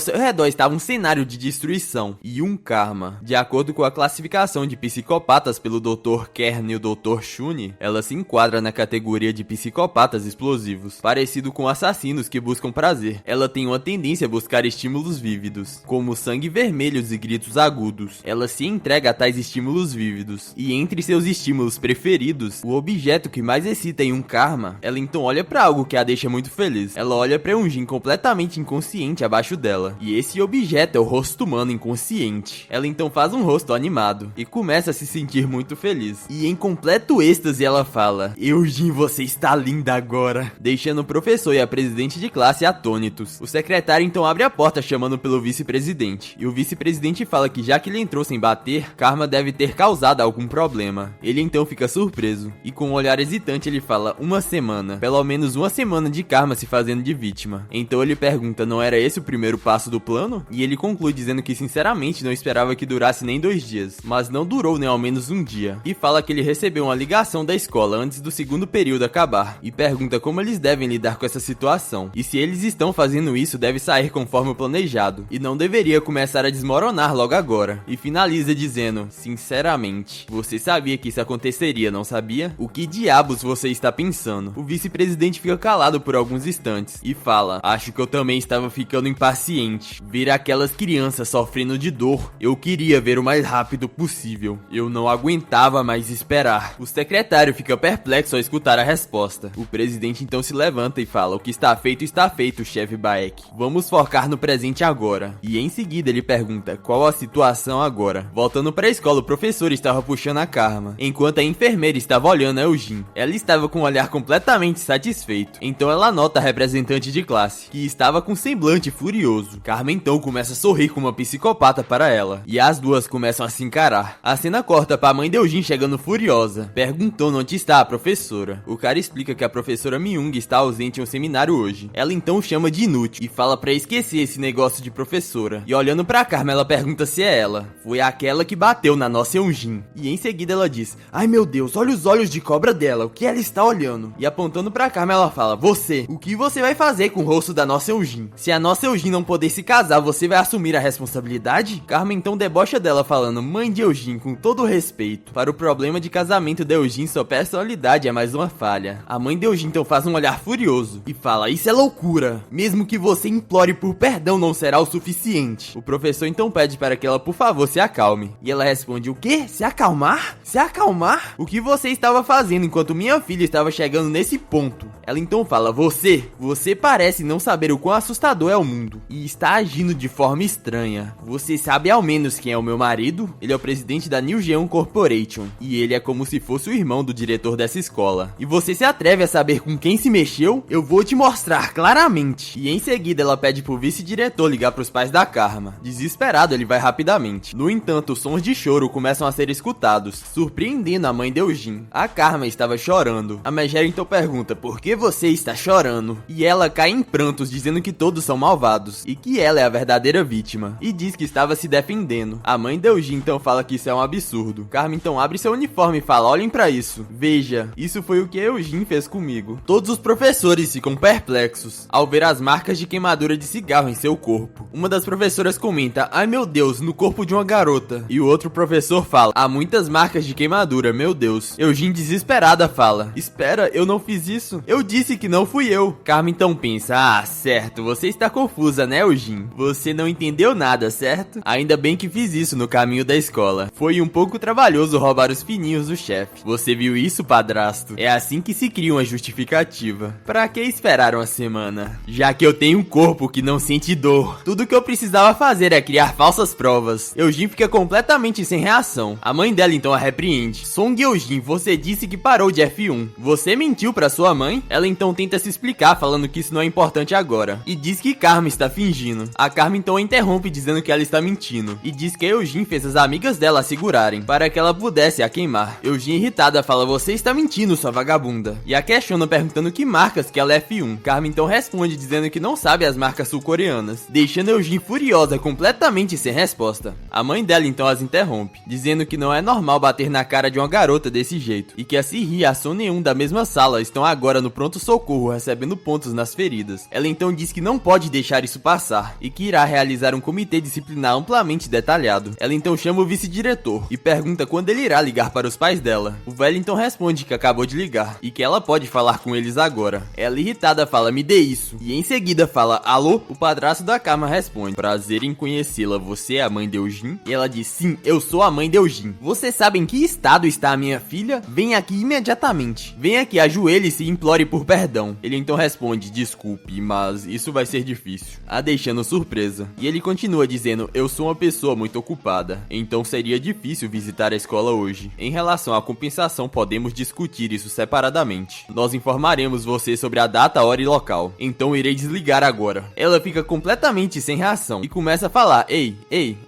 seu redor estava um cenário de destruição e um karma. De acordo com a classificação de psicopatas pelo Dr. Kern e o Dr. Shuni, ela se enquadra na categoria de psicopatas explosivos, parecido com assassinos que buscam prazer. Ela tem uma tendência a buscar estímulos vívidos, como sangue vermelhos e gritos agudos. Ela se entrega a tais estímulos vívidos, e entre seus estímulos preferidos, o objeto que mais excita em um karma, ela então olha pra algo que a deixa muito feliz. Ela olha pra um Jin completamente inconsciente abaixo dela, e esse objeto é o rosto humano inconsciente. Ela então faz um rosto animado, e começa a se sentir muito feliz. E em completo êxtase ela fala: Eugene, você está linda agora, deixando o professor e a presidente de classe atônitos. O secretário então abre a porta chamando pelo vice-presidente, e o vice-presidente fala que já que ele entrou sem bater, karma deve ter causado algum problema. Ele então fica surpreso, e com um olhar hesitante ele fala: uma semana, pelo menos uma semana de karma se fazendo de vítima. Então ele pergunta: não era esse o primeiro passo do plano? E ele conclui dizendo que sinceramente não esperava que durasse nem 2 dias, mas não durou nem ao menos um dia, e fala que ele recebeu uma ligação da escola antes do segundo período acabar, e pergunta como eles devem lidar com essa situação, e se eles estão fazendo isso deve sair conforme o planejado, e não deveria começar a desmoronar logo agora, e finaliza dizendo: sinceramente, você sabia que isso aconteceria, não sabia? O que diabos você está pensando? O vice-presidente fica calado por alguns instantes, e fala: acho que eu também estava ficando impaciente, ver aquelas crianças sofrendo de dor, eu queria ver o mais rápido possível, eu não aguentava mais esperar. O secretário fica perplexo ao escutar a resposta. O presidente então se levanta e fala: o que está feito, chefe Baek. Vamos focar no presente agora. E em seguida ele pergunta: qual a situação agora? Voltando para a escola, o professor estava puxando a karma, enquanto a enfermeira estava olhando a Eugene. Ela estava com um olhar completamente satisfeito. Então ela nota a representante de classe, que estava com um semblante furioso. Karma então começa a sorrir como uma psicopata para ela, e as duas começam a se encarar. A cena corta para a mãe de Eugene chegando furiosa, perguntando onde está a professora. O cara explica que a professora Myung está ausente em um seminário hoje. Ela então chama de inútil e fala pra esquecer esse negócio de professora. E olhando pra Karma, ela pergunta se é ela. Foi aquela que bateu na nossa Eugene. E em seguida ela diz: ai meu Deus, olha os olhos de cobra dela, o que ela está olhando? E apontando pra Karma ela fala: você, o que você vai fazer com o rosto da nossa Eugene? Se a nossa Eugene não poder se casar, você vai assumir a responsabilidade? Karma então debocha dela falando: mãe de Eugene, com todo o respeito, para o problema de casamento de Eugene, sua personalidade é mais uma falha. A mãe de Eugene então faz um olhar furioso e fala: isso é loucura, mesmo que você implore por perdão não será o suficiente. O professor então pede para que ela por favor se acalme, e ela responde: o quê? Se acalmar? Se acalmar? O que você estava fazendo enquanto minha filha estava chegando nesse ponto? Ela então fala: você parece não saber o quão assustador é o mundo, e está agindo de forma estranha. Você sabe ao menos quem é o meu marido? Ele é o presidente da New Jeon Corporation, e ele é como se fosse o irmão do diretor dessa escola. E você se atreve a saber com quem se mexeu? Eu vou te mostrar claramente. E em seguida ela pede pro vice-diretor ligar pros pais da Karma. Desesperado, ele vai rapidamente. No entanto, sons de choro começam a ser escutados, surpreendendo a mãe de Eugene. A Karma estava chorando. A Megera então pergunta: por que você está chorando? E ela cai em prantos, dizendo que todos são malvados, e que ela é a verdadeira vítima, e diz que estava se defendendo. A mãe de Eugene então fala que isso é um absurdo. Karma então abre seu uniforme e fala: olhem pra isso. Veja, isso foi o que Eugene fez comigo. Todos os professores ficam perplexos ao ver as marcas de queimadura de cigarro em seu corpo. Uma das professoras comenta: ai meu Deus, no corpo de uma garota. E o outro professor fala: há muitas marcas de queimadura, meu Deus. Eugene desesperada fala: espera, eu não fiz isso. Eu disse que não fui eu. Karma então pensa: ah, certo, você está confusa, né, Eugene? Você não entendeu nada, certo? Ainda bem que fiz isso no caminho da escola. Foi um pouco trabalhoso roubar os fininhos do chefe. Você viu isso, padrasto? É assim que se cria uma justificativa. Pra que esperar uma semana? Já que eu tenho um corpo que não sente dor. Tudo que eu precisava fazer é criar falsas provas. Eugene fica completamente sem reação. A mãe dela então a repreende: Song Eugene, você disse que parou de F1. Você mentiu pra sua mãe? Ela então tenta se explicar, falando que isso não é importante agora, e diz que Karma está fingindo. A Karma então a interrompe, dizendo que ela está mentindo, e diz que a Eugene fez as amigas dela a segurarem, para que ela pudesse a queimar. Eugene irritada fala: você está mentindo, sua vagabunda, e a questiona perguntando que marcas que ela é F1. Karma então responde dizendo que não sabe as marcas sul-coreanas, deixando Eugene furiosa, completamente sem resposta. A mãe dela então as interrompe, dizendo que não é normal bater na cara de uma garota desse jeito, e que a Siri e a Son Nenhum da mesma sala estão agora no pronto-socorro recebendo pontos nas feridas. Ela então diz que não pode deixar isso passar, e que irá realizar um comitê disciplinar amplamente detalhado. Ela então chama o vice-diretor, e pergunta quando ele irá ligar para os pais dela. O velho então responde que acabou de ligar, e que ela pode falar com eles agora. Ela irritada fala, me dê isso, e em seguida fala, alô? O padrasto da Karma responde, prazer em conhecê-la, você é a mãe de Eugene? E ela diz, sim, eu sou a mãe de Eugene. Você sabe em que estado está a minha filha? Vem aqui imediatamente. Vem aqui, ajoelhe-se e implore por perdão. Ele então responde, desculpe, mas isso vai ser difícil. A deixando surpresa. E ele continua dizendo, eu sou uma pessoa muito ocupada, então seria difícil visitar a escola hoje. Em relação à compensação, podemos discutir isso separadamente. Nós informaremos você sobre a data, hora e local. Então irei desligar agora. Ela fica completamente sem reação e começa a falar, ei,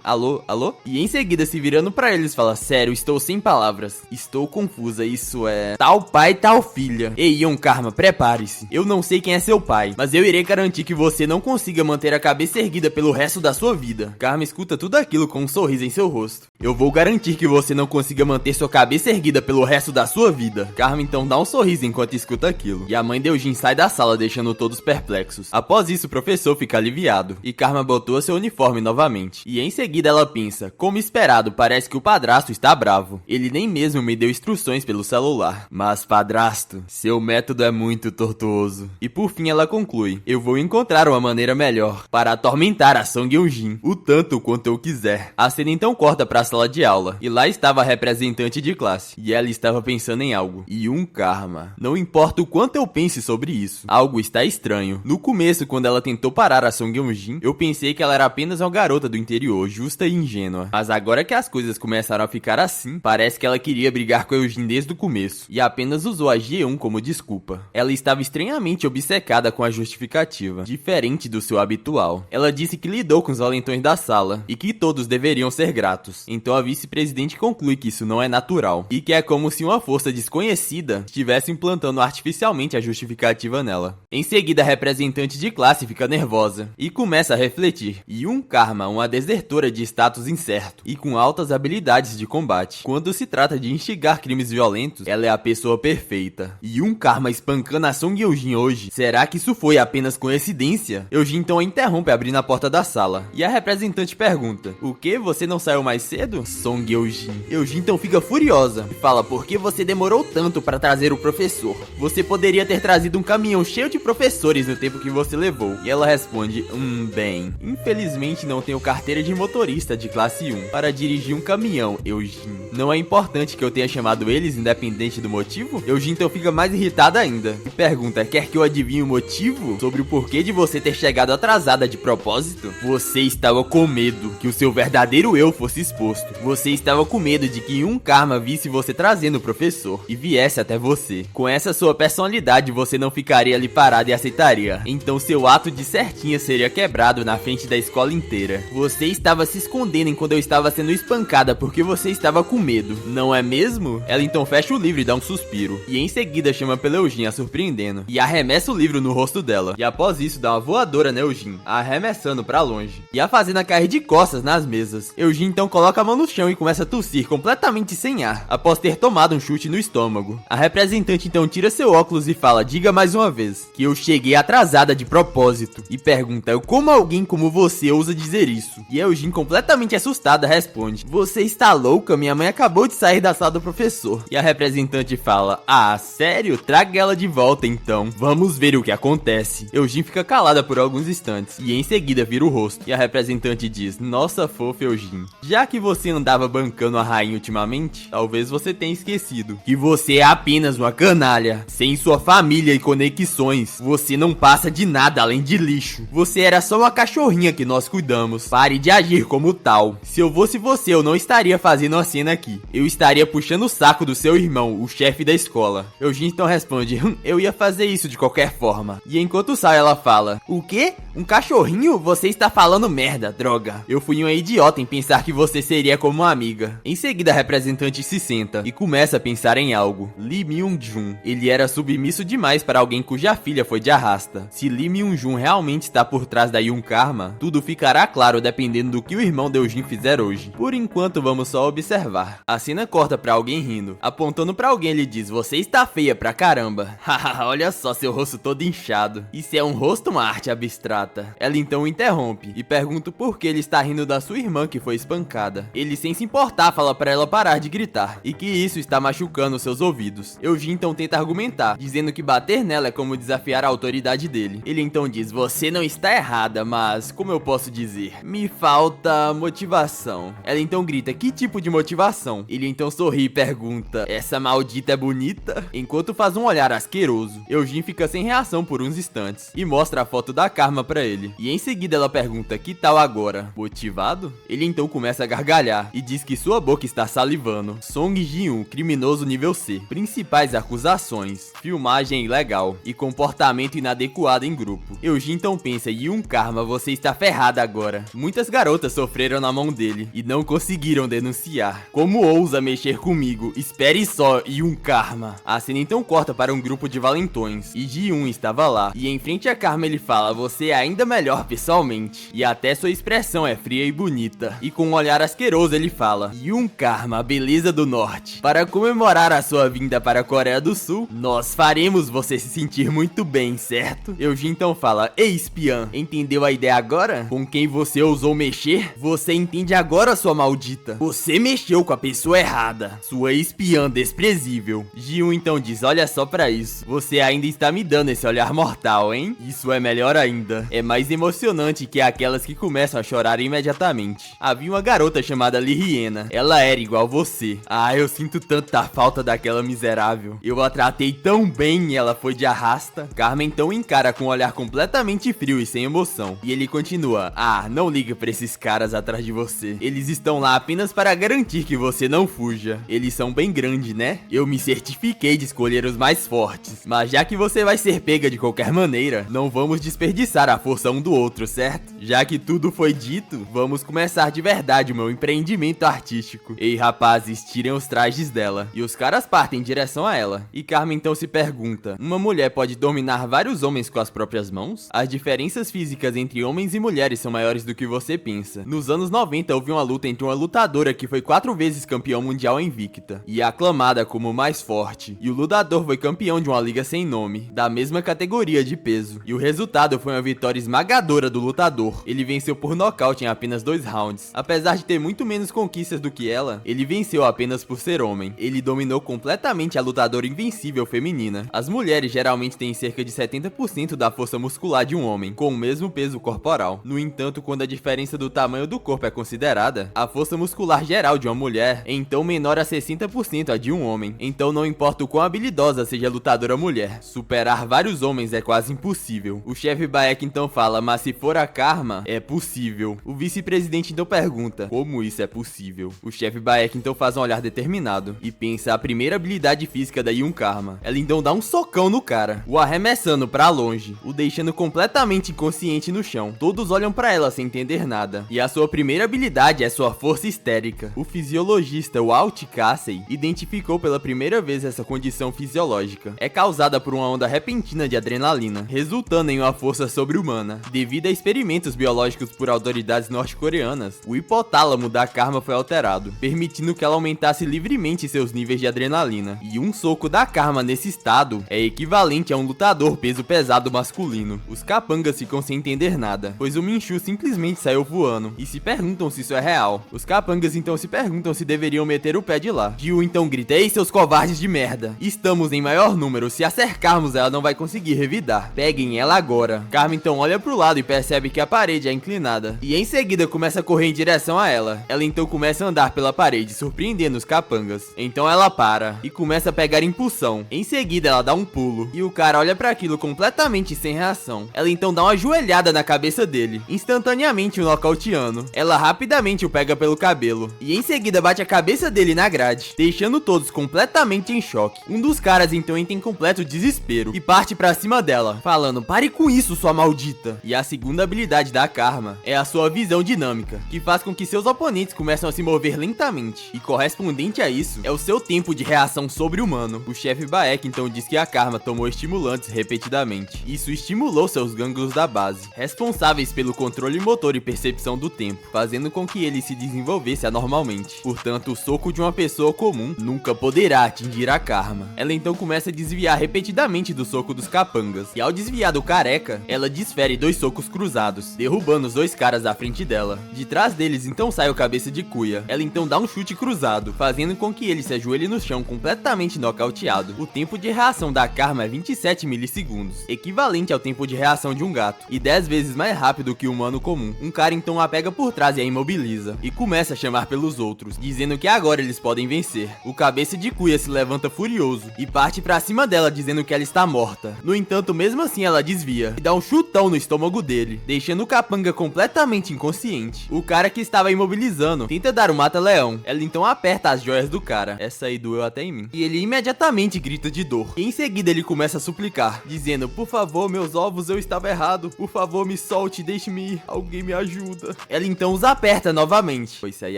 alô? E em seguida se virando pra eles fala, sério, estou sem palavras. Estou confusa, isso é... tal pai, tal filha. Ei, Ion Karma, prepare-se. Eu não sei quem é seu pai, mas eu irei garantir que você não consiga manter a cabeça erguida pelo resto da sua vida. Karma escuta tudo aquilo com um sorriso em seu rosto. Eu vou garantir que você não consiga manter sua cabeça erguida pelo resto da sua vida. Karma então dá um sorriso enquanto escuta aquilo. E a mãe de Eugene sai da sala deixando todos perplexos. Após isso, o professor fica aliviado. E Karma botou seu uniforme novamente. E em seguida ela pensa, como esperado, parece que o padrasto está bravo. Ele nem mesmo me deu instruções pelo celular. Mas padrasto, seu método é muito tortuoso. E por fim ela conclui, eu vou encontrar uma maneira melhor para atormentar a Song Eugene o tanto quanto eu quiser. A cena então corta para a sala de aula. E lá estava a representante de classe. E ela estava pensando em algo. E um Karma. Não importa o quanto eu pense sobre isso, algo está estranho. No começo, quando ela tentou parar a Song Eugene, eu pensei que ela era apenas uma garota do interior, justa e ingênua. Mas agora que as coisas começaram a ficar assim, parece que ela queria brigar com a Eugene desde o começo. E apenas usou a G1 como desculpa. Ela estava estranhamente obcecada com a justificativa, diferente do seu habitual. Ela disse que lidou com os valentões da sala, e que todos deveriam ser gratos. Então a vice-presidente conclui que isso não é natural, e que é como se uma força desconhecida estivesse implantando artificialmente a justificativa nela. Em seguida, a representante de classe fica nervosa, e começa a refletir. E um Karma, uma desertora de status incerto, e com altas habilidades de combate. Quando se trata de instigar crimes violentos, ela é a pessoa perfeita. E um Karma espancando a Song Eugene hoje, será que isso foi apenas coincidência? Eugene então a interrompe abrindo a porta da sala, e a representante pergunta, o que? Você não saiu mais cedo? Song Eugene. Eugene então fica furiosa, e fala, por que você demorou tanto para trazer o professor? Você poderia ter trazido um caminhão cheio de professores no tempo que você levou. E ela responde, bem, infelizmente não tenho carteira de motorista de classe 1 para dirigir um caminhão, Eugene. Não é importante que eu tenha chamado eles, independente do motivo? Eugene então fica mais irritada ainda, e pergunta, quer que eu adivinhe o motivo? Sobre o porquê de você ter chegado atrasada de propósito? Você estava com medo que o seu verdadeiro eu fosse exposto. Você estava com medo de que um Karma visse você trazendo o professor e viesse até você. Com essa sua personalidade, você não ficaria ali parado e aceitaria. Então seu ato de certinha seria quebrado na frente da escola inteira. Você estava se escondendo enquanto eu estava sendo espancada porque você estava com medo, não é mesmo? Ela então fecha o livro e dá um suspiro. E em seguida chama pela Eugene, a surpreendendo. E arremessa o livro no rosto dela. E após isso dá uma voadora na Eugene, a arremessando pra longe. E a fazendo cair de costas nas mesas. Eugene então coloca a mão no chão e começa a tossir completamente sem ar, após ter tomado um chute no estômago. A representante então tira seu óculos e fala, diga mais uma vez, que eu cheguei atrasada de propósito. E pergunta, como alguém como você ousa dizer isso? E Eugene, completamente assustada, responde, você está louca? Minha mãe acabou de sair da sala do professor. E a representante fala, ah, sério? Traga ela de volta então. Vamos ver o que acontece. Eugene fica calada por alguns instantes, e em seguida vira o rosto. E a representante diz, nossa fofa Eugene, já que você andava bancando a rainha ultimamente, talvez você tenha esquecido que você é apenas uma canalha, sem sua família e conexões. Você não passa de nada além de lixo. Você era só uma cachorrinha que nós cuidamos. Pare de agir como tal. Se eu fosse você, eu não estaria fazendo uma cena aqui. Eu estaria puxando o saco do seu irmão, o chefe da escola. Eugene então responde, eu ia fazer isso de qualquer forma. E enquanto sai, ela fala, o quê? Um cachorrinho? Você está falando merda, droga. Eu fui uma idiota em pensar que você seria teria como amiga. Em seguida, a representante se senta e começa a pensar em algo. Lee Myung-jun. Ele era submisso demais para alguém cuja filha foi de arrasta. Se Lee Myung-jun realmente está por trás da Yoon Karma, tudo ficará claro dependendo do que o irmão de Eugene fizer hoje. Por enquanto, vamos só observar. A cena corta pra alguém rindo. Apontando pra alguém, ele diz: "Você está feia pra caramba." Haha, olha só seu rosto todo inchado. Isso é um rosto, uma arte abstrata. Ela então o interrompe e pergunta por que ele está rindo da sua irmã que foi espancada. Ele, sem se importar, fala pra ela parar de gritar e que isso está machucando seus ouvidos. Eugene então tenta argumentar, dizendo que bater nela é como desafiar a autoridade dele. Ele então diz: "Você não está errada, mas como eu posso dizer? Me falta motivação." Ela então grita: "Que tipo de motivação?" Ele então sorri e pergunta: "Essa maldita é bonita?" Enquanto faz um olhar asqueroso, Eugene fica sem reação por uns instantes e mostra a foto da Karma pra ele. E em seguida ela pergunta: "Que tal agora? Motivado?" Ele então começa a gargalhar e diz que sua boca está salivando. Song Ji-un, criminoso nível C. Principais acusações: filmagem ilegal e comportamento inadequado em grupo. Eugene então pensa: "Yoon Karma, você está ferrada agora." Muitas garotas sofreram na mão dele e não conseguiram denunciar. "Como ousa mexer comigo? Espere só, Yoon Karma." A cena então corta para um grupo de valentões e Ji-un estava lá. E em frente a Karma ele fala: "Você é ainda melhor pessoalmente. E até sua expressão é fria e bonita." E com um olhar asqueroso ele fala: "Yoon Karma, a beleza do norte. Para comemorar a sua vinda para a Coreia do Sul, nós faremos você se sentir muito bem, certo?" Eugene então fala: "Ei, espiã, entendeu a ideia agora? Com quem você ousou mexer? Você entende agora, sua maldita? Você mexeu com a pessoa errada, sua espiã desprezível." Ji-un então diz: "Olha só pra isso. Você ainda está me dando esse olhar mortal, hein? Isso é melhor ainda. É mais emocionante que aquelas que começam a chorar imediatamente. Havia uma garota chamada Lee Hiena. Ela era igual você. Ah, eu sinto tanta falta daquela miserável. Eu a tratei tão bem e ela foi de arrasta." Carmen então encara com um olhar completamente frio e sem emoção. E ele continua: "Ah, não liga pra esses caras atrás de você. Eles estão lá apenas para garantir que você não fuja. Eles são bem grandes, né? Eu me certifiquei de escolher os mais fortes. Mas já que você vai ser pega de qualquer maneira, não vamos desperdiçar a força um do outro, certo? Já que tudo foi dito, vamos começar de verdade o meu empreendimento artístico." Ei, rapazes, tirem os trajes dela. E os caras partem em direção a ela. E Carmen então se pergunta: "Uma mulher pode dominar vários homens com as próprias mãos? As diferenças físicas entre homens e mulheres são maiores do que você pensa." Nos anos 90 houve uma luta entre uma lutadora que foi 4 vezes campeão mundial invicta e aclamada como mais forte, e o lutador foi campeão de uma liga sem nome, da mesma categoria de peso. E o resultado foi uma vitória esmagadora do lutador. Ele venceu por nocaute em apenas 2 rounds. Apesar de ter muito menos conquistas do que ela, ele venceu apenas por ser homem. Ele dominou completamente a lutadora invencível feminina. As mulheres geralmente têm cerca de 70% da força muscular de um homem, com o mesmo peso corporal. No entanto, quando a diferença do tamanho do corpo é considerada, a força muscular geral de uma mulher é então menor a 60% a de um homem. Então não importa o quão habilidosa seja a lutadora mulher, superar vários homens é quase impossível. O chefe Baek então fala: "Mas se for a Karma, é possível." O vice-presidente então pergunta: "Como isso é possível?" O chefe Baek então faz um olhar determinado e pensa a primeira habilidade física da Yoon Karma. Ela então dá um socão no cara, o arremessando pra longe, o deixando completamente inconsciente no chão. Todos olham pra ela sem entender nada. E a sua primeira habilidade é sua força histérica. O fisiologista Walt Casey identificou pela primeira vez essa condição fisiológica. É causada por uma onda repentina de adrenalina, resultando em uma força sobre-humana. Devido a experimentos biológicos por autoridades norte-coreanas, o hipotálamo da Karma foi alterado, permitindo que ela aumentasse livremente seus níveis de adrenalina. E um soco da Karma nesse estado é equivalente a um lutador peso pesado masculino. Os capangas ficam sem entender nada, pois o Minshu simplesmente saiu voando, e se perguntam se isso é real. Os capangas então se perguntam se deveriam meter o pé de lá. Jiu então grita: "Ei, seus covardes de merda! Estamos em maior número, se a cercarmos ela não vai conseguir revidar. Peguem ela agora." Carmen então olha pro lado e percebe que a parede é inclinada, e em seguida começa a correr em direção a ela. Ela então começa a andar pela parede, surpreendendo os capangas. Então ela para e começa a pegar impulsão. Em seguida ela dá um pulo, e o cara olha pra aquilo completamente sem reação. Ela então dá uma joelhada na cabeça dele, instantaneamente o nocauteando. Ela rapidamente o pega pelo cabelo, e em seguida bate a cabeça dele na grade, deixando todos completamente em choque. Um dos caras então entra em completo desespero e parte pra cima dela, falando: "Pare com isso, sua maldita." E a segunda habilidade da Karma é a sua visão dinâmica, que faz com que seus oponentes componentes começam a se mover lentamente, e correspondente a isso é o seu tempo de reação sobre-humano. O chefe Baek então diz que a Karma tomou estimulantes repetidamente. Isso estimulou seus gânglios da base, responsáveis pelo controle motor e percepção do tempo, fazendo com que ele se desenvolvesse anormalmente. Portanto, o soco de uma pessoa comum nunca poderá atingir a Karma. Ela então começa a desviar repetidamente do soco dos capangas, e ao desviar do careca, ela desfere 2 socos cruzados, derrubando os 2 caras à frente dela. De trás deles então sai o cabeça de cuia. Ela então dá um chute cruzado, fazendo com que ele se ajoelhe no chão completamente nocauteado. O tempo de reação da Karma é 27 milissegundos, equivalente ao tempo de reação de um gato, e 10 vezes mais rápido que o humano comum. Um cara então a pega por trás e a imobiliza, e começa a chamar pelos outros, dizendo que agora eles podem vencer. O cabeça de cuia se levanta furioso e parte pra cima dela dizendo que ela está morta. No entanto, mesmo assim ela desvia e dá um chutão no estômago dele, deixando o capanga completamente inconsciente. O cara que estava imobilizando tenta dar um mata-leão. Ela então aperta as joias do cara, essa aí doeu até em mim, e ele imediatamente grita de dor. E em seguida ele começa a suplicar, dizendo: por favor, meus ovos, eu estava errado, por favor, me solte, deixe-me ir, alguém me ajuda. Ela então os aperta novamente, pois isso aí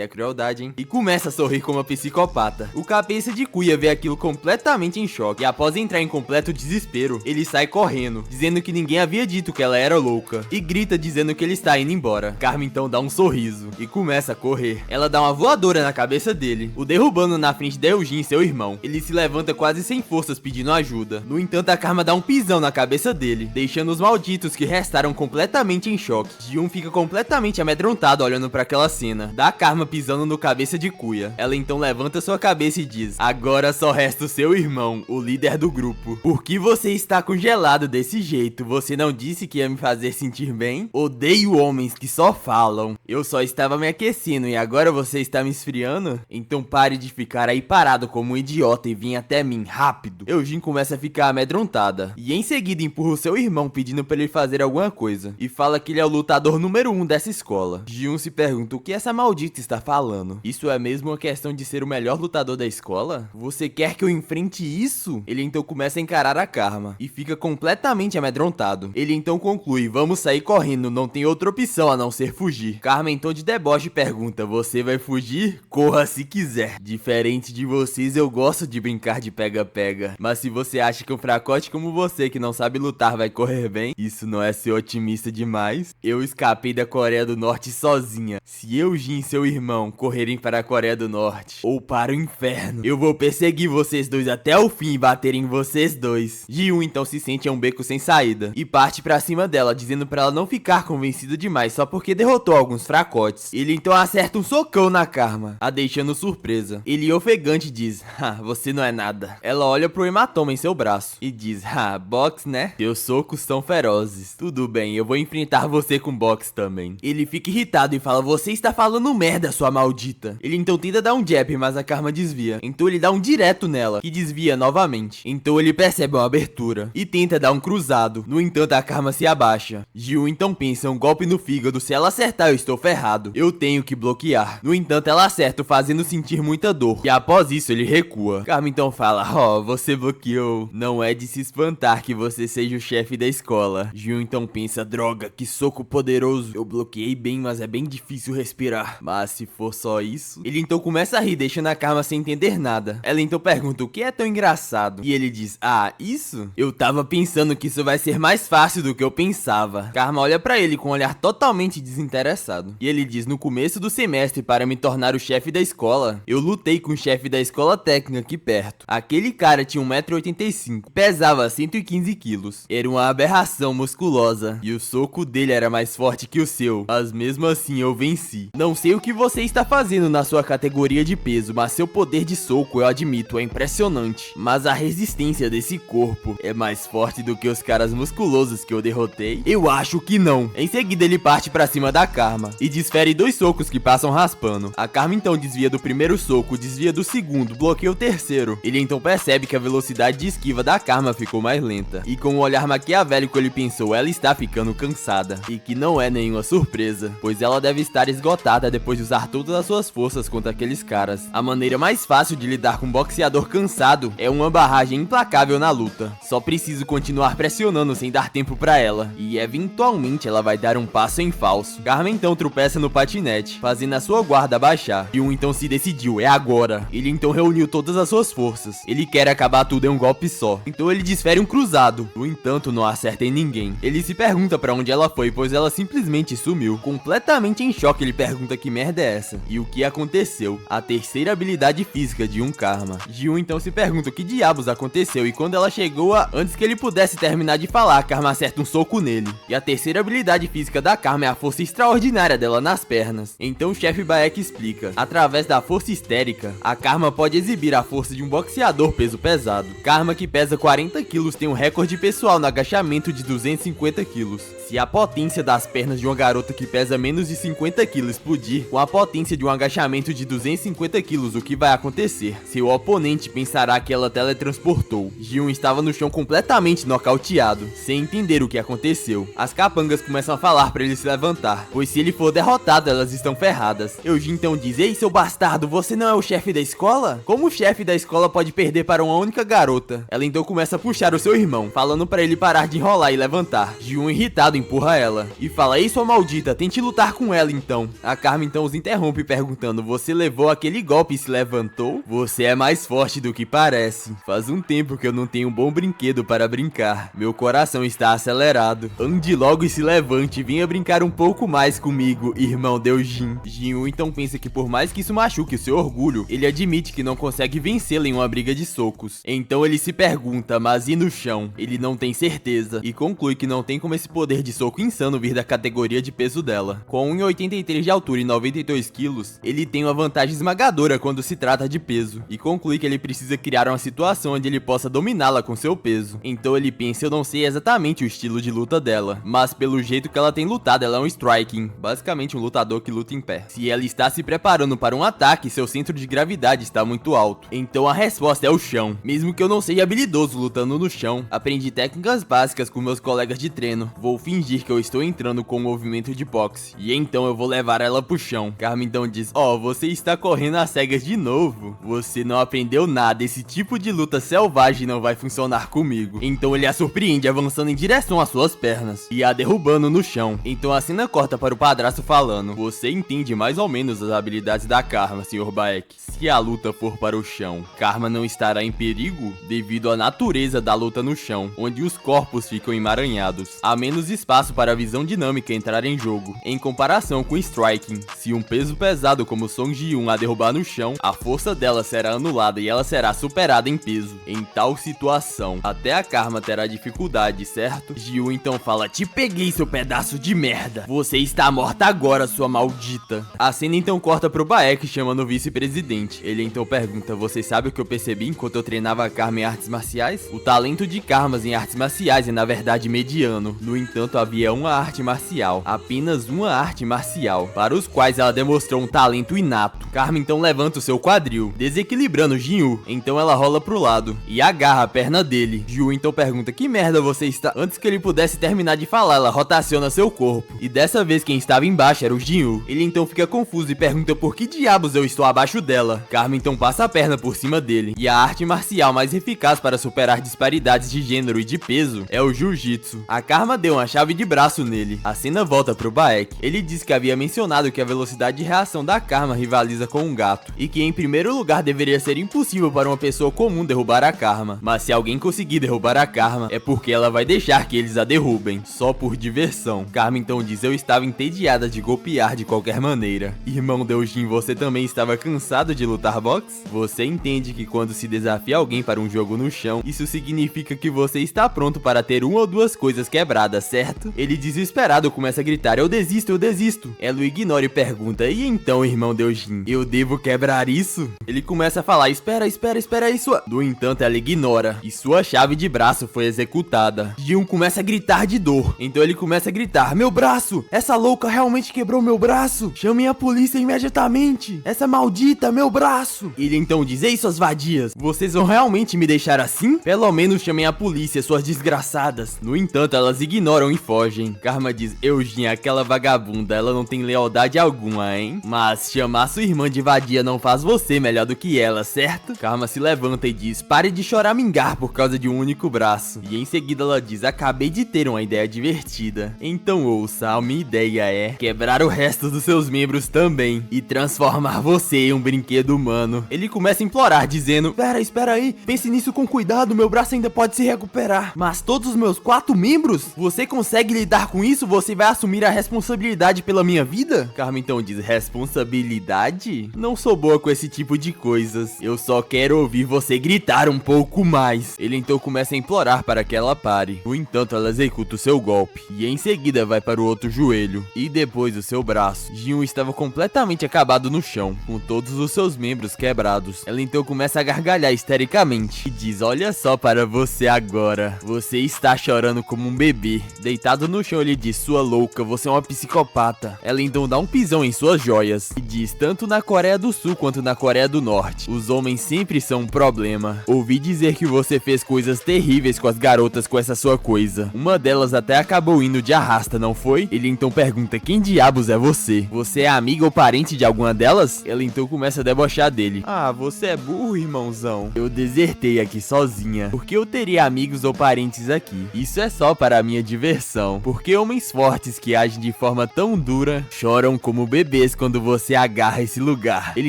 é crueldade, hein? E começa a sorrir como uma psicopata. O cabeça de cuia vê aquilo completamente em choque, e após entrar em completo desespero, ele sai correndo, dizendo que ninguém havia dito que ela era louca, e grita dizendo que ele está indo embora. Karma então dá um sorriso e começa a correr. Ela dá uma voadora na cabeça dele, o derrubando na frente de Eugene, seu irmão. Ele se levanta quase sem forças pedindo ajuda. No entanto, a Karma dá um pisão na cabeça dele, deixando os malditos que restaram completamente em choque. Ji-un fica completamente amedrontado olhando para aquela cena da Karma pisando no cabeça de cuia. Ela então levanta sua cabeça e diz: agora só resta o seu irmão, o líder do grupo. Por que você está congelado desse jeito? Você não disse que ia me fazer sentir bem? Odeio homens que só falam. Eu só estava me aquecendo e agora você está me esfriando? Então pare de ficar aí parado como um idiota e vem até mim, rápido. Eugene começa a ficar amedrontada e em seguida empurra o seu irmão pedindo para ele fazer alguma coisa e fala que ele é o lutador número 1 dessa escola. Ji-un se pergunta o que essa maldita está falando. Isso é mesmo uma questão de ser o melhor lutador da escola? Você quer que eu enfrente isso? Ele então começa a encarar a Karma e fica completamente amedrontado. Ele então conclui: vamos sair correndo, não tem outra opção a não ser fugir. Karma então de deboche pergunta: você vai fugir? Corra se quiser. Diferente de vocês, eu gosto de brincar de pega-pega, mas se você acha que um fracote como você que não sabe lutar vai correr bem, isso não é ser otimista demais? Eu escapei da Coreia do Norte sozinha. Se Eugene e seu irmão correrem para a Coreia do Norte ou para o inferno, eu vou perseguir vocês dois até o fim e bater em vocês dois. Ji-un então se sente a um beco sem saída e parte pra cima dela, dizendo pra ela não ficar convencida demais só porque derrotou alguns fracotes. Ele então acerta um socão na Karma, a deixando surpresa. Ele ofegante diz: você não é nada. Ela olha pro hematoma em seu braço e diz: boxe, né? Seus socos são ferozes. Tudo bem, eu vou enfrentar você com boxe também. Ele fica irritado e fala: você está falando merda, sua maldita. Ele então tenta dar um jab, mas a Karma desvia. Então ele dá um direto nela, que desvia novamente. Então ele percebe uma abertura e tenta dar um cruzado. No entanto, a Karma se abaixa. Ji-un então pensa: um golpe no fígado, se ela acertar eu estou ferrado. Eu tenho que bloquear. No entanto, ela acerta, fazendo sentir muita dor. E após isso, ele recua. Karma então fala: você bloqueou. Não é de se espantar que você seja o chefe da escola. Ji-un então pensa: droga, que soco poderoso. Eu bloqueei bem, mas é bem difícil respirar. Mas se for só isso... Ele então começa a rir, deixando a Karma sem entender nada. Ela então pergunta o que é tão engraçado. E ele diz: isso? Eu tava pensando que isso vai ser mais fácil do que eu pensava. Karma olha pra ele com um olhar totalmente desinteressado. E ele diz: no começo do semestre, para me tornar o chefe da escola, eu lutei com o chefe da escola técnica aqui perto. Aquele cara tinha 1,85 m, pesava 115 quilos. Era uma aberração musculosa. E o soco dele era mais forte que o seu. Mas mesmo assim eu venci. Não sei o que você está fazendo na sua categoria de peso, mas seu poder de soco, eu admito, é impressionante. Mas a resistência desse corpo é mais forte do que os caras musculosos que eu derrotei? Eu acho que não. Em seguida ele parte pra cima da Karma e desfere 2 socos que passam raspando. A Karma então desvia do primeiro soco, desvia do segundo, bloqueia o terceiro. Ele então percebe que a velocidade de esquiva da Karma ficou mais lenta. E com um olhar maquiavélico ele pensou: ela está ficando cansada. E que não é nenhuma surpresa, pois ela deve estar esgotada depois de usar todas as suas forças contra aqueles caras. A maneira mais fácil de lidar com um boxeador cansado é uma barragem implacável na luta. Só preciso continuar pressionando sem dar tempo pra ela. E eventualmente ela vai dar um passo em falso. Karma então tropeça no patinete, fazendo a sua guarda abaixar. Ji-hoon então se decidiu, é agora. Ele então reuniu todas as suas forças. Ele quer acabar tudo em um golpe só. Então ele desfere um cruzado. No entanto, não acerta em ninguém. Ele se pergunta pra onde ela foi, pois ela simplesmente sumiu. Completamente em choque, ele pergunta que merda é essa. E o que aconteceu? A terceira habilidade física de um Karma. Ji-hoon então se pergunta o que diabos aconteceu, e quando ela chegou antes que ele pudesse terminar de falar, Karma acerta um soco nele. E a terceira habilidade física da Karma é a força extraordinária dela nas pernas. Então o chefe Baek explica: através da força histérica, a Karma pode exibir a força de um boxeador peso pesado. Karma, que pesa 40 quilos, tem um recorde pessoal no agachamento de 250 quilos. Se a potência das pernas de uma garota que pesa menos de 50 quilos explodir com a potência de um agachamento de 250 quilos, o que vai acontecer? Seu oponente pensará que ela teletransportou. Ji-hoon estava no chão completamente nocauteado, sem entender o que aconteceu. As capangas começam a falar para ele se levantar, pois se ele for derrotado, elas estão ferradas. Eugene então diz: ei, seu bastardo, você não é o chefe da escola? Como o chefe da escola pode perder para uma única garota? Ela então começa a puxar o seu irmão, falando para ele parar de enrolar e levantar. Ji-hoon, irritado, empurra ela e fala: ei, sua maldita, tente lutar com ela então. A Karma então os interrompe perguntando: você levou aquele golpe e se levantou? Você é mais forte do que parece. Faz um tempo que eu não tenho um bom brinquedo para brincar. Meu coração está acelerado. Ande logo e se levante, venha brincar um pouco mais comigo, irmão de Eugene. Ji-hoon então pensa que por mais que isso machuque o seu orgulho, ele admite que não consegue vencê-la em uma briga de socos. Então ele se pergunta: mas e no chão? Ele não tem certeza e conclui que não tem como esse poder de soco insano vir da categoria de peso dela. Com 1,83 de altura e 92 quilos, ele tem uma vantagem esmagadora quando se trata de peso, e conclui que ele precisa criar uma situação onde ele possa dominá-la com seu peso. Então ele pensa: eu não sei exatamente o estilo de luta dela, mas pelo jeito que ela tem lutado, ela é um striking, basicamente um lutador que luta em pé. Se ela está se preparando para um ataque, seu centro de gravidade está muito alto. Então a resposta é o chão. Mesmo que eu não seja habilidoso lutando no chão, aprendi técnicas básicas com meus colegas de treino. Vou fingir que eu estou entrando com um movimento de boxe, e então eu vou levar ela pro chão. Karma então diz: ó, você está correndo às cegas de novo. Você não aprendeu nada, esse tipo de luta selvagem não vai funcionar comigo. Então ele a surpreende avançando em direção às suas pernas e a derrubando no chão. Então a cena corta para o padrasto falando: você entende mais ou menos as habilidades da Karma, Sr. Baek. Se a luta for para o chão, Karma não estará em perigo devido à natureza da luta no chão, onde os corpos ficam emaranhados. Há menos espaço para a visão dinâmica entrar em jogo, em comparação com striking. Se um peso pesado como Song Ji-hoon a derrubar no chão, a força dela será anulada e ela será superada em peso. Em tal situação, até a Karma terá dificuldade, certo? Ji-hoon então fala: te peguei, seu pedaço de merda. Você está morta agora, sua maldita. A cena então corta pro Baek chamando o vice-presidente. Ele então pergunta: você sabe o que eu percebi enquanto eu treinava a Karma em artes marciais? O talento de Karmas em artes marciais é na verdade mediano. No entanto, havia uma arte marcial, apenas uma arte marcial, para os quais ela demonstrou um talento inato. Karma então levanta o seu quadril, desequilibrando Ji-hoon. Então ela rola pro lado e agarra a perna dele. Ji-hoon então pergunta: que merda você está? Antes que ele pudesse terminar de falar, ela rotaciona seu corpo, e dessa vez quem estava embaixo era o Ji-hoon. Ele então fica confuso e pergunta por que diabos eu estou abaixo dela. Karma então passa a perna por cima dele, e a arte marcial mais eficaz para superar disparidades de gênero e de peso é o Jiu-Jitsu. A Karma deu uma chave de braço nele. A cena volta pro Baek. Ele diz que havia mencionado que a velocidade de reação da Karma rivaliza com um gato, e que em primeiro lugar deveria ser impossível para uma pessoa comum derrubar a Karma, mas se alguém conseguir derrubar a Karma, é porque ela vai deixar que eles a derrubem, só por diversão. Karma então diz: eu estava entediada de golpear de qualquer maneira. Irmão de Eugene, você também estava cansado de lutar boxe? Você entende que quando se desafia alguém para um jogo no chão, isso significa que você está pronto para ter uma ou duas coisas quebradas, certo? Ele desesperado começa a gritar: eu desisto, eu desisto. Ela o ignora e pergunta: e então, irmão de Eugene, eu devo quebrar isso? Ele começa a falar: espera isso. No entanto, ela ignora, e sua chave de braço foi executada. Ji-hoon começa a gritar de dor, então ele começa a gritar: meu braço! Essa louca realmente quebrou meu braço! Chamem a polícia imediatamente! Essa maldita, meu braço! Ele então diz: ei, suas vadias, vocês vão realmente me deixar assim? Pelo menos chamem a polícia, suas desgraçadas. No entanto, elas ignoram e fogem. Karma diz: Eugene, aquela vagabunda, ela não tem lealdade alguma alguma, hein? Mas chamar sua irmã de vadia não faz você melhor do que ela, certo? Karma se levanta e diz: pare de choramingar por causa de um único braço. E em seguida ela diz: acabei de ter uma ideia divertida. Então ouça, a minha ideia é quebrar o resto dos seus membros também e transformar você em um brinquedo humano. Ele começa a implorar, dizendo: espera aí, pense nisso com cuidado, meu braço ainda pode se recuperar. Mas todos os meus 4 membros? Você consegue lidar com isso? Você vai assumir a responsabilidade pela minha vida? Karma então diz: responsabilidade? Não sou boa com esse tipo de coisas. Eu só quero ouvir você gritar um pouco mais. Ele então começa a implorar para que ela pare. No entanto, ela executa o seu golpe e em seguida vai para o outro joelho e depois o seu braço. Jin estava completamente acabado no chão, com todos os seus membros quebrados. Ela então começa a gargalhar histericamente e diz: olha só para você agora. Você está chorando como um bebê. Deitado no chão, ele diz: sua louca, você é uma psicopata. Ela então dá um pisão em suas joias e diz: tanto na Coreia do Sul quanto na Coreia do Norte, os homens sempre são um problema. Ouvi dizer que você fez coisas terríveis com as garotas com essa sua coisa. Uma delas até acabou indo de arrasta, não foi? Ele então pergunta: quem diabos é você? Você é amiga ou parente de alguma delas? Ela então começa a debochar dele: ah, você é burro, irmãozão. Eu desertei aqui sozinha. Por que eu teria amigos ou parentes aqui? Isso é só para a minha diversão. Porque homens fortes que agem de forma tão dura choram como bebês quando você agarra esse lugar. Ele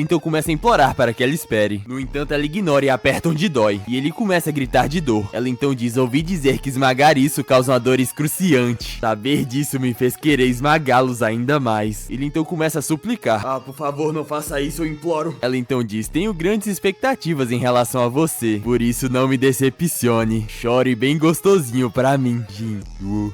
então começa a implorar para que ela espere. No entanto, ela ignora e aperta onde dói. E ele começa a gritar de dor. Ela então diz: ouvi dizer que esmagar isso causa uma dor excruciante. Saber disso me fez querer esmagá-los ainda mais. Ele então começa a suplicar: ah, por favor, não faça isso, eu imploro. Ela então diz: tenho grandes expectativas em relação a você, por isso não me decepcione. Chore bem gostosinho pra mim, Jin.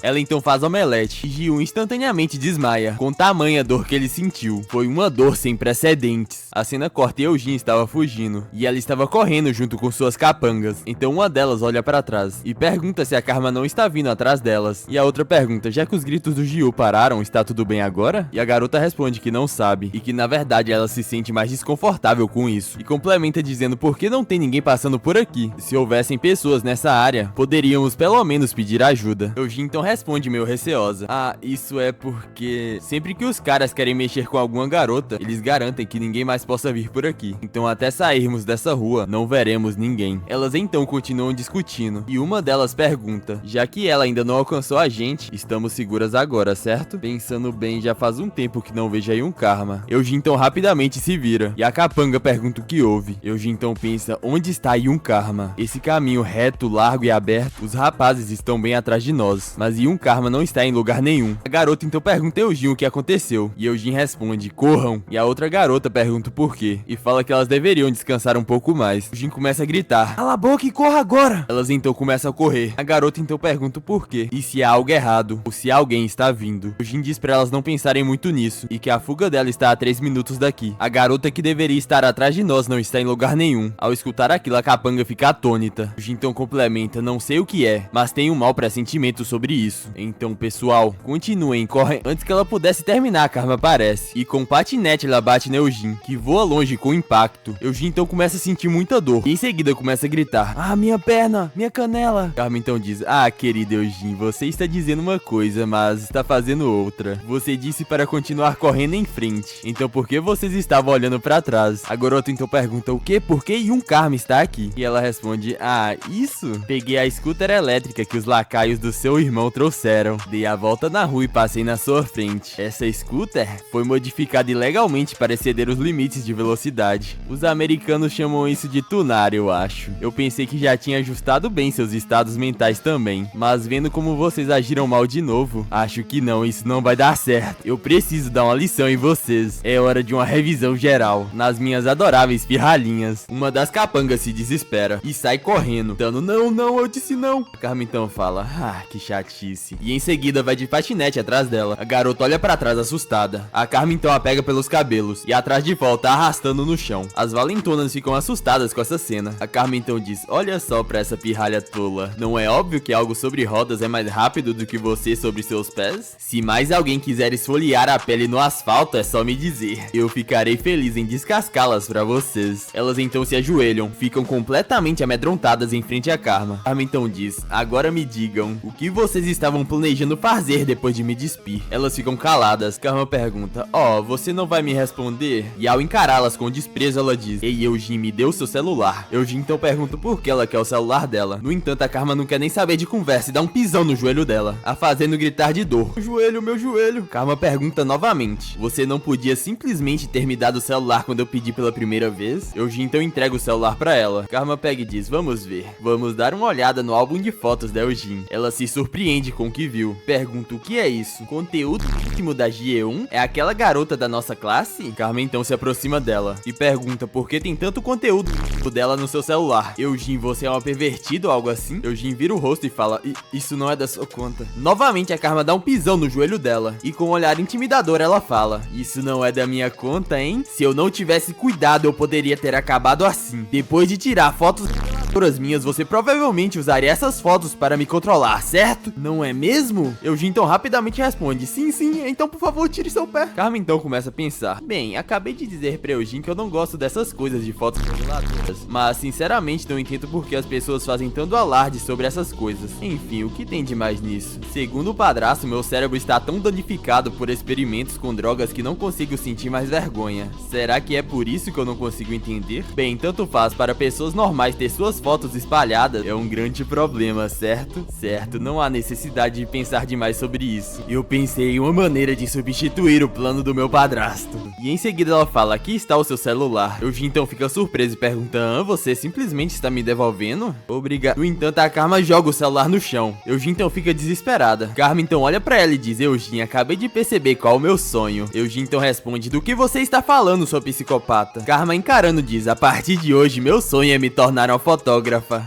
Ela então faz omelete e Ji-Woon instantaneamente desmaia, com tamanha dor que ele sentiu. Foi uma dor sem precedentes. A cena corta e Eugene estava fugindo, e ela estava correndo junto com suas capangas. Então uma delas olha pra trás e pergunta se a Karma não está vindo atrás delas. E a outra pergunta: já que os gritos do Ji-Woo pararam, está tudo bem agora? E a garota responde que não sabe, e que na verdade ela se sente mais desconfortável com isso. E complementa dizendo: por que não tem ninguém passando por aqui? Se houvessem pessoas nessa área, poderíamos pelo menos pedir ajuda. Eugene então responde meio receosa: ah, isso é porque sempre que os caras querem mexer com alguma garota, eles garantem que ninguém mais possa vir por aqui. Então até sairmos dessa rua, não veremos ninguém. Elas então continuam discutindo, e uma delas pergunta: já que ela ainda não alcançou a gente, estamos seguras agora, certo? Pensando bem, já faz um tempo que não vejo aí um Karma. Eugene então rapidamente se vira, e a capanga pergunta o que houve. Eugene então pensa: onde está aí um Karma? Esse caminho reto, largo e aberto, os rapazes estão bem atrás de nós, mas Yun Karma não está em lugar nenhum. A garota então pergunta a Eugene o que aconteceu, e Eugene responde: corram. E a outra garota pergunta o porquê, e fala que elas deveriam descansar um pouco mais. Eugene começa a gritar: cala a boca e corra agora! Elas então começam a correr. A garota então pergunta o porquê, e se há algo errado, ou se alguém está vindo. Eugene diz pra elas não pensarem muito nisso, e que a fuga dela está a 3 minutos daqui. A garota que deveria estar atrás de nós não está em lugar nenhum. Ao escutar aquilo, a capanga fica atônita. Eugene então complementa: não sei o que é, mas tenho um mau pressentimento sobre isso. Então, pessoal, continuem, correm. Antes que ela pudesse terminar, a Karma aparece, e com um patinete ela bate no Eugene, que voa longe com impacto. Eugene então começa a sentir muita dor, e em seguida começa a gritar: ah, minha perna, minha canela. Karma então diz: ah, querido Eugene, você está dizendo uma coisa, mas está fazendo outra. Você disse para continuar correndo em frente, então por que vocês estavam olhando pra trás? A garota então pergunta: o quê? Por que Yun Karma está aqui? E ela responde: ah, isso? Peguei a scooter elétrica que os lacaios do seu irmão trouxeram. Dei a volta na rua e passei na sua frente. Essa scooter foi modificada ilegalmente para exceder os limites de velocidade. Os americanos chamam isso de tunar, eu acho. Eu pensei que já tinha ajustado bem seus estados mentais também, mas vendo como vocês agiram mal de novo, acho que não, isso não vai dar certo. Eu preciso dar uma lição em vocês. É hora de uma revisão geral nas minhas adoráveis pirralhinhas. Uma das capangas se desespera e sai correndo, dando: não, eu disse não. A Karma então fala: ah, que chatice. E em seguida vai de patinete atrás dela. A garota olha pra trás assustada. A Karma então a pega pelos cabelos e atrás de volta arrastando no chão. As valentonas ficam assustadas com essa cena. A Karma então diz: olha só pra essa pirralha tola. Não é óbvio que algo sobre rodas é mais rápido do que você sobre seus pés? Se mais alguém quiser esfoliar a pele no asfalto, é só me dizer. Eu ficarei feliz em descascá-las pra vocês. Elas então se ajoelham, ficam completamente amedrontadas em frente à Karma. Karma então diz: agora me digam, o que vocês estavam planejando fazer depois de me despir? Elas ficam caladas. Karma pergunta: pergunta: você não vai me responder? E ao encará-las com desprezo, ela diz: ei, Eugene, me dê o seu celular. Eugene então pergunta por que ela quer o celular dela. No entanto, a Karma não quer nem saber de conversa e dá um pisão no joelho dela, a fazendo gritar de dor: meu joelho. Karma pergunta novamente: você não podia simplesmente ter me dado o celular quando eu pedi pela primeira vez? Eugene então entrega o celular pra ela. Karma pega e diz: vamos ver. Vamos dar uma olhada no álbum de fotos da Eugene. Ela se surpreende com o que viu. Pergunta: o que é isso? Conteúdo íntimo da GE1? É aquela garota da nossa classe? Karma então se aproxima dela e pergunta por que tem tanto conteúdo dela no seu celular. Eugene, você é uma pervertida ou algo assim? Eugene vira o rosto e fala: isso não é da sua conta. Novamente a Karma dá um pisão no joelho dela e com um olhar intimidador ela fala: isso não é da minha conta, hein? Se eu não tivesse cuidado eu poderia ter acabado assim. Depois de tirar fotos minhas, você provavelmente usaria essas fotos para me controlar, certo? Não é mesmo? Eugene então rapidamente responde: sim, então por favor tire seu pé. Karma então começa a pensar: bem, acabei de dizer pra Eugene que eu não gosto dessas coisas de fotos reveladoras, mas sinceramente não entendo por que as pessoas fazem tanto alarde sobre essas coisas. Enfim, o que tem de mais nisso? Segundo o padrasto, meu cérebro está tão danificado por experimentos com drogas que não consigo sentir mais vergonha. Será que é por isso que eu não consigo entender? Bem, tanto faz, para pessoas normais ter suas fotos espalhadas é um grande problema, certo? Certo, não há necessidade de pensar demais sobre isso. Eu pensei em uma maneira de substituir o plano do meu padrasto. E em seguida ela fala: aqui está o seu celular. Eugene então fica surpreso e pergunta: você simplesmente está me devolvendo? Obrigado. No entanto, a Karma joga o celular no chão. Eugene então fica desesperada. Karma então olha pra ela e diz: Eugene, acabei de perceber qual é o meu sonho. Eugene então responde: do que você está falando, sua psicopata? Karma encarando diz: a partir de hoje, meu sonho é me tornar uma fotógrafa.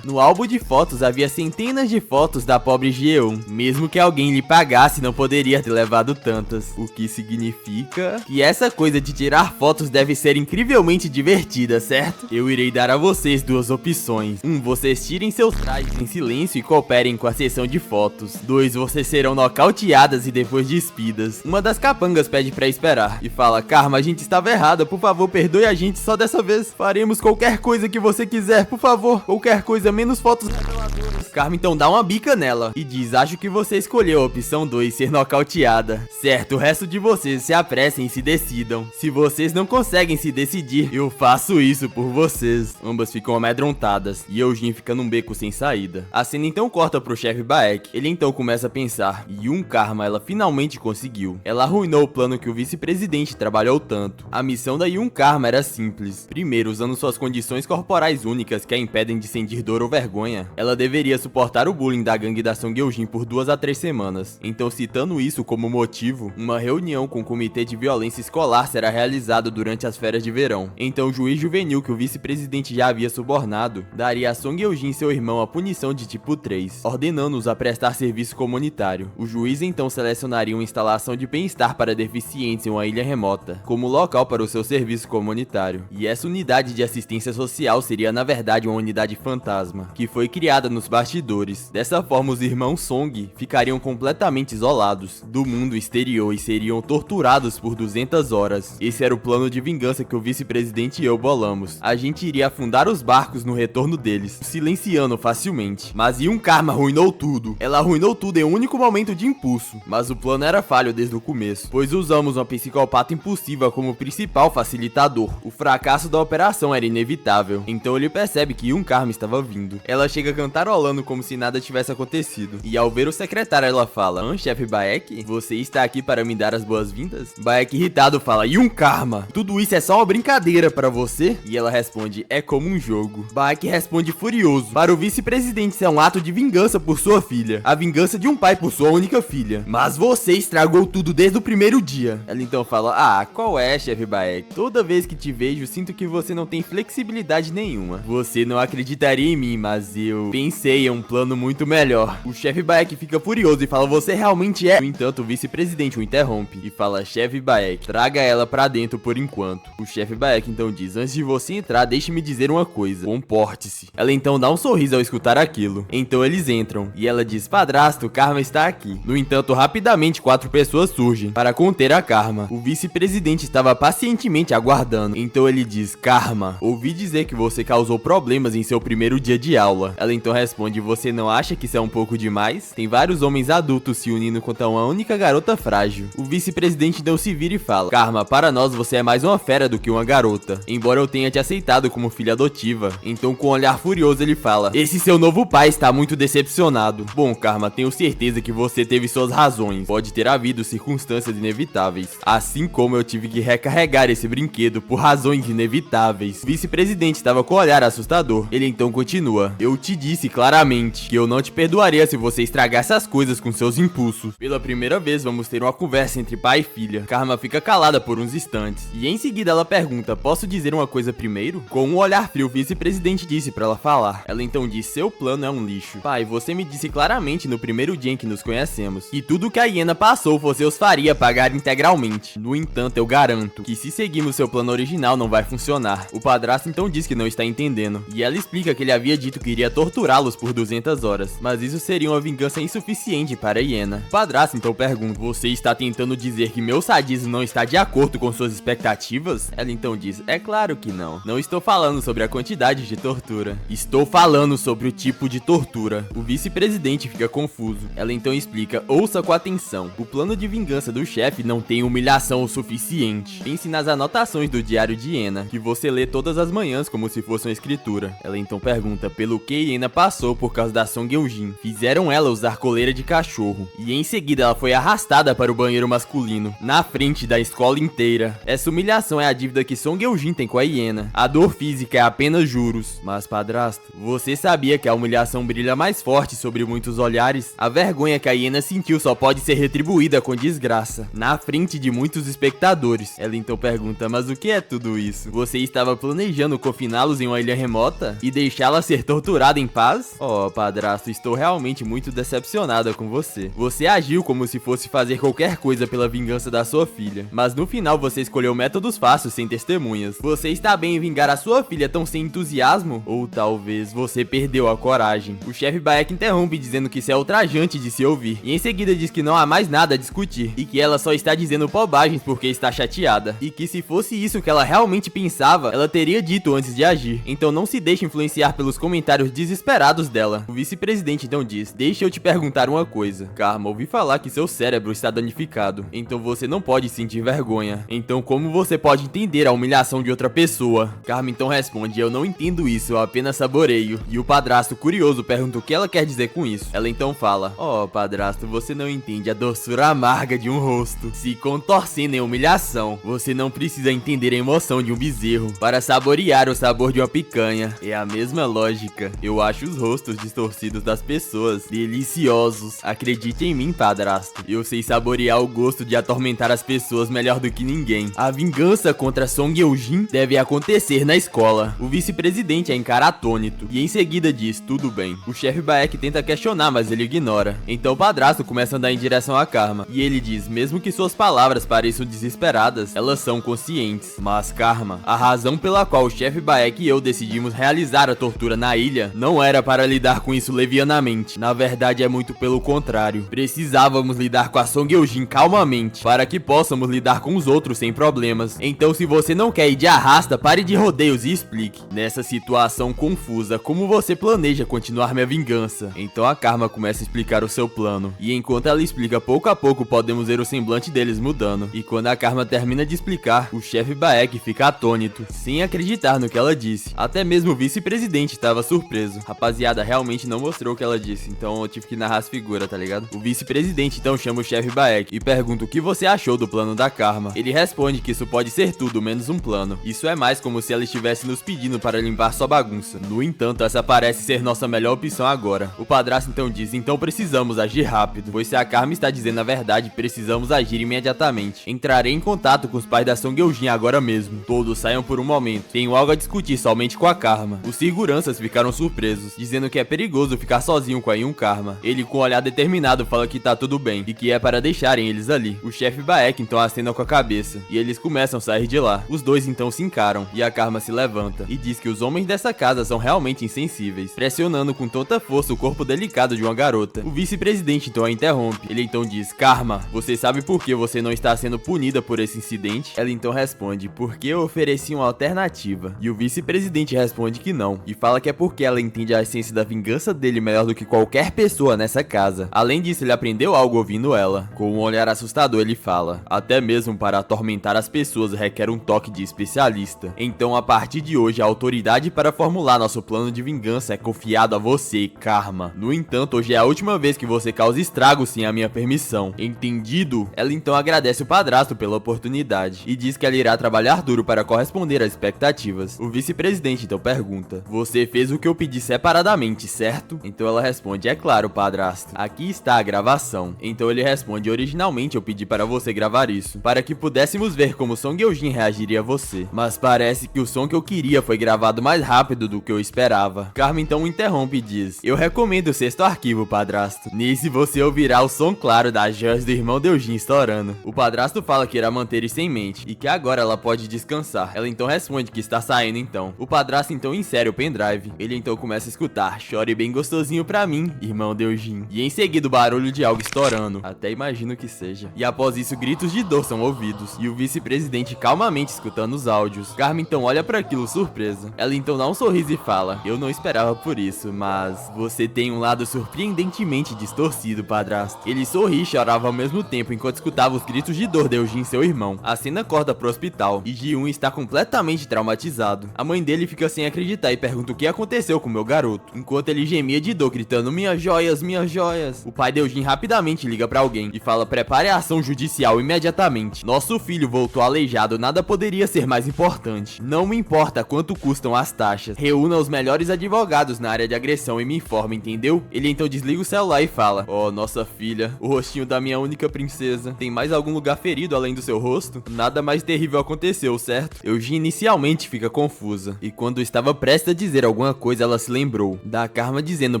No álbum de fotos havia centenas de fotos da pobre GE1. Mesmo que alguém lhe pagasse, não poderia ter levado tantas. O que significa que essa coisa de tirar fotos deve ser incrivelmente divertida, certo? Eu irei dar a vocês duas opções. 1. Vocês tirem seus trajes em silêncio e cooperem com a sessão de fotos. 2. Vocês serão nocauteadas e depois despidas. Uma das capangas pede pra esperar e fala: Karma, a gente estava errada, por favor, perdoe a gente só dessa vez. Faremos qualquer coisa que você quiser, por favor. Qualquer coisa, menos fotos reveladoras. Karma então dá uma bica nela e diz: acho que você escolheu a opção 2, ser nocauteada. Certo, o resto de vocês se apressem e se decidam. Se vocês não conseguem se decidir, eu faço isso por vocês. Ambas ficam amedrontadas e Eugene fica num beco sem saída. A cena então corta pro chefe Baek. Ele então começa a pensar: Karma, ela finalmente conseguiu. Ela arruinou o plano que o vice-presidente trabalhou tanto. A missão da Karma era simples. Primeiro, usando suas condições corporais únicas que a impedem de sentir dor ou vergonha, ela deveria suportar o bullying da gangue da Song Eugene por 2 a 3 semanas. Então, citando isso como motivo, uma reunião com o comitê de violência escolar será realizada durante as férias de verão. Então, o juiz juvenil que o vice-presidente já havia subornado daria a Song Eugene e seu irmão a punição de tipo 3, ordenando-os a prestar serviço comunitário. O juiz então selecionaria uma instalação de bem-estar para deficientes em uma ilha remota, como local para o seu serviço comunitário. E essa unidade de assistência social seria na verdade uma unidade fantasma, que foi criada nos bastidores. Dessa forma, os irmãos Song ficariam completamente isolados do mundo exterior e seriam torturados por 200 horas. Esse era o plano de vingança que o vice-presidente e eu bolamos. A gente iria afundar os barcos no retorno deles, silenciando facilmente. Mas Karma arruinou tudo. Ela arruinou tudo em um único momento de impulso. Mas o plano era falho desde o começo, pois usamos uma psicopata impulsiva como principal facilitador. O fracasso da operação era inevitável, então ele percebe que Karma estava vindo. Ela chega cantarolando como se nada tivesse acontecido. E ao ver o secretário, ela fala: chefe Baek, você está aqui para me dar as boas-vindas? Baek irritado fala: Karma, tudo isso é só uma brincadeira para você? E ela responde: é como um jogo. Baek responde furioso: para o vice-presidente isso é um ato de vingança por sua filha. A vingança de um pai por sua única filha. Mas você estragou tudo desde o primeiro dia. Ela então fala: qual é, chefe Baek? Toda vez que te vejo, sinto que você não tem flexibilidade nenhuma. Você não acreditaria em mim, mas eu pensei em um plano muito melhor. O chefe Baek fica furioso e fala: você realmente é? No entanto, o vice-presidente o interrompe e fala: chefe Baek, traga ela pra dentro por enquanto. O chefe Baek então diz: antes de você entrar, deixe-me dizer uma coisa. Comporte-se. Ela então dá um sorriso ao escutar aquilo. Então eles entram e ela diz: padrasto, Karma está aqui. No entanto, rapidamente 4 pessoas surgem para conter a Karma. O vice-presidente estava pacientemente aguardando. Então ele diz: Karma, ouvi dizer que você causou problemas em seu seu primeiro dia de aula. Ela então responde: você não acha que isso é um pouco demais? Tem vários homens adultos se unindo contra uma única garota frágil. O vice-presidente então se vira e fala: Karma, para nós você é mais uma fera do que uma garota, embora eu tenha te aceitado como filha adotiva. Então com um olhar furioso ele fala: esse seu novo pai está muito decepcionado. Bom, Karma, tenho certeza que você teve suas razões. Pode ter havido circunstâncias inevitáveis, assim como eu tive que recarregar esse brinquedo por razões inevitáveis. O vice-presidente estava com um olhar assustador. Ele então continua: eu te disse claramente que eu não te perdoaria se você estragasse as coisas com seus impulsos. Pela primeira vez vamos ter uma conversa entre pai e filha. Karma fica calada por uns instantes e em seguida ela pergunta: posso dizer uma coisa primeiro? Com um olhar frio, o vice-presidente disse pra ela falar. Ela então diz: seu plano é um lixo. Pai, você me disse claramente no primeiro dia em que nos conhecemos que tudo que a hiena passou você os faria pagar integralmente. No entanto, eu garanto que se seguirmos seu plano original não vai funcionar. O padrasto então diz que não está entendendo e ela explica que ele havia dito que iria torturá-los por 200 horas, mas isso seria uma vingança insuficiente para a hiena. O padrasto então pergunta: você está tentando dizer que meu sadismo não está de acordo com suas expectativas? Ela então diz: é claro que não. Não estou falando sobre a quantidade de tortura. Estou falando sobre o tipo de tortura. O vice-presidente fica confuso. Ela então explica: ouça com atenção. O plano de vingança do chefe não tem humilhação o suficiente. Pense nas anotações do diário de Hiena, que você lê todas as manhãs como se fosse uma escritura. Ela então pergunta pelo que Hiena passou por causa da Song Eugene. Fizeram ela usar coleira de cachorro e em seguida ela foi arrastada para o banheiro masculino, na frente da escola inteira. Essa humilhação é a dívida que Song Eugene tem com a hiena. A dor física é apenas juros. Mas padrasto, você sabia que a humilhação brilha mais forte sobre muitos olhares? A vergonha que a hiena sentiu só pode ser retribuída com desgraça, na frente de muitos espectadores. Ela então pergunta: mas o que é tudo isso? Você estava planejando confiná-los em uma ilha remota e deixá-la ser torturada em paz? Oh, padrasto, estou realmente muito decepcionada com você. Você agiu como se fosse fazer qualquer coisa pela vingança da sua filha, mas no final você escolheu métodos fáceis sem testemunhas. Você está bem em vingar a sua filha tão sem entusiasmo? Ou talvez você perdeu a coragem? O chefe Baek interrompe dizendo que isso é ultrajante de se ouvir e em seguida diz que não há mais nada a discutir e que ela só está dizendo bobagens porque está chateada e que se fosse isso que ela realmente pensava, ela teria dito antes de agir. Então não se deixe influenciar pelos comentários desesperados dela. O vice-presidente então diz: deixa eu te perguntar uma coisa. Karma, ouvi falar que seu cérebro está danificado, então você não pode sentir vergonha. Então como você pode entender a humilhação de outra pessoa? Karma então responde: eu não entendo isso, eu apenas saboreio. E o padrasto, curioso, pergunta o que ela quer dizer com isso. Ela então fala: oh, padrasto, você não entende a doçura amarga de um rosto se contorcendo em humilhação. Você não precisa entender a emoção de um bezerro para saborear o sabor de uma picanha. É a mesma lógica. Eu acho os rostos distorcidos das pessoas deliciosos. Acredite em mim, padrasto. Eu sei saborear o gosto de atormentar as pessoas melhor do que ninguém. A vingança contra Song Eugene deve acontecer na escola. O vice-presidente a encara atônito e em seguida diz: tudo bem. O chefe Baek tenta questionar, mas ele ignora. Então o padrasto começa a andar em direção a Karma e ele diz: mesmo que suas palavras pareçam desesperadas, elas são conscientes. Mas Karma, a razão pela qual o chefe Baek e eu decidimos realizar a tortura na ilha não era para lidar com isso levianamente. Na verdade é muito pelo contrário. Precisávamos lidar com a Song Eugene calmamente, para que possamos lidar com os outros sem problemas. Então se você não quer ir de arrasta, pare de rodeios e explique. Nessa situação confusa, como você planeja continuar minha vingança? Então a Karma começa a explicar o seu plano. E enquanto ela explica, pouco a pouco podemos ver o semblante deles mudando. E quando a Karma termina de explicar, o chefe Baek fica atônito, sem acreditar no que ela disse. Até mesmo o vice-presidente estava surpreso. Rapaziada, realmente não mostrou o que ela disse, então eu tive que narrar as figuras, tá ligado? O vice-presidente então chama o chefe Baek e pergunta o que você achou do plano da Karma. Ele responde que isso pode ser tudo menos um plano. Isso é mais como se ela estivesse nos pedindo para limpar sua bagunça. No entanto, essa parece ser nossa melhor opção agora. O padrasto então diz: então precisamos agir rápido, pois se a Karma está dizendo a verdade, precisamos agir imediatamente. Entrarei em contato com os pais da Song Eugene agora mesmo. Todos saiam por um momento. Tenho algo a discutir somente com a Karma. Os seguranças ficaram surpresos, dizendo que é perigoso ficar sozinho com a Yun Karma. Ele com um olhar determinado fala que tá tudo bem e que é para deixarem eles ali. O chefe Baek então acena com a cabeça e eles começam a sair de lá. Os dois então se encaram e a Karma se levanta e diz que os homens dessa casa são realmente insensíveis, pressionando com tanta força o corpo delicado de uma garota. O vice-presidente então a interrompe. Ele então diz: Karma, você sabe por que você não está sendo punida por esse incidente? Ela então responde: porque eu ofereci uma alternativa. E o vice-presidente responde que não, e fala que é porque ela entende a essência da vingança dele melhor do que qualquer pessoa nessa casa. Além disso, ele aprendeu algo ouvindo ela. Com um olhar assustador, ele fala: até mesmo para atormentar as pessoas requer um toque de especialista. Então, a partir de hoje, a autoridade para formular nosso plano de vingança é confiado a você, Karma. No entanto, hoje é a última vez que você causa estragos sem a minha permissão. Entendido? Ela então agradece o padrasto pela oportunidade e diz que ela irá trabalhar duro para corresponder às expectativas. O vice-presidente então pergunta: você fez o que eu pedi separadamente, certo? Então ela responde: é claro, padrasto. Aqui está a gravação. Então ele responde: originalmente eu pedi para você gravar isso, para que pudéssemos ver como Song Eugene reagiria a você. Mas parece que o som que eu queria foi gravado mais rápido do que eu esperava. Karma então interrompe e diz: eu recomendo o 6º arquivo, padrasto. Nesse você ouvirá o som claro das joias do irmão de Eugene estourando. O padrasto fala que irá manter isso em mente e que agora ela pode descansar. Ela então responde que está saindo então. O padrasto então insere o pendrive. Ele então começa a escutar: chore bem gostosinho pra mim, irmão de Eugene. E em seguida o barulho de algo estourando. Até imagino que seja. E após isso gritos de dor são ouvidos. E o vice-presidente calmamente escutando os áudios. Karma então olha para aquilo surpresa. Ela então dá um sorriso e fala: eu não esperava por isso, mas você tem um lado surpreendentemente distorcido, padrasto. Ele sorri e chorava ao mesmo tempo enquanto escutava os gritos de dor de Eugene, seu irmão. A cena corta pro hospital e Ji-un está completamente traumatizado. A mãe dele fica sem acreditar e pergunta o que aconteceu com meu garoto, enquanto ele gemia de dor gritando: minhas joias, minhas joias. O pai de Eugene rapidamente liga pra alguém e fala: prepare a ação judicial imediatamente. Nosso filho voltou aleijado, nada poderia ser mais importante. Não me importa quanto custam as taxas. Reúna os melhores advogados na área de agressão e me informe, entendeu? Ele então desliga o celular e fala: oh, nossa filha, o rostinho da minha única princesa. Tem mais algum lugar ferido além do seu rosto? Nada mais terrível aconteceu, certo? Eugene inicialmente fica confusa, e quando estava prestes a dizer alguma coisa, ela se lembrou da Karma dizendo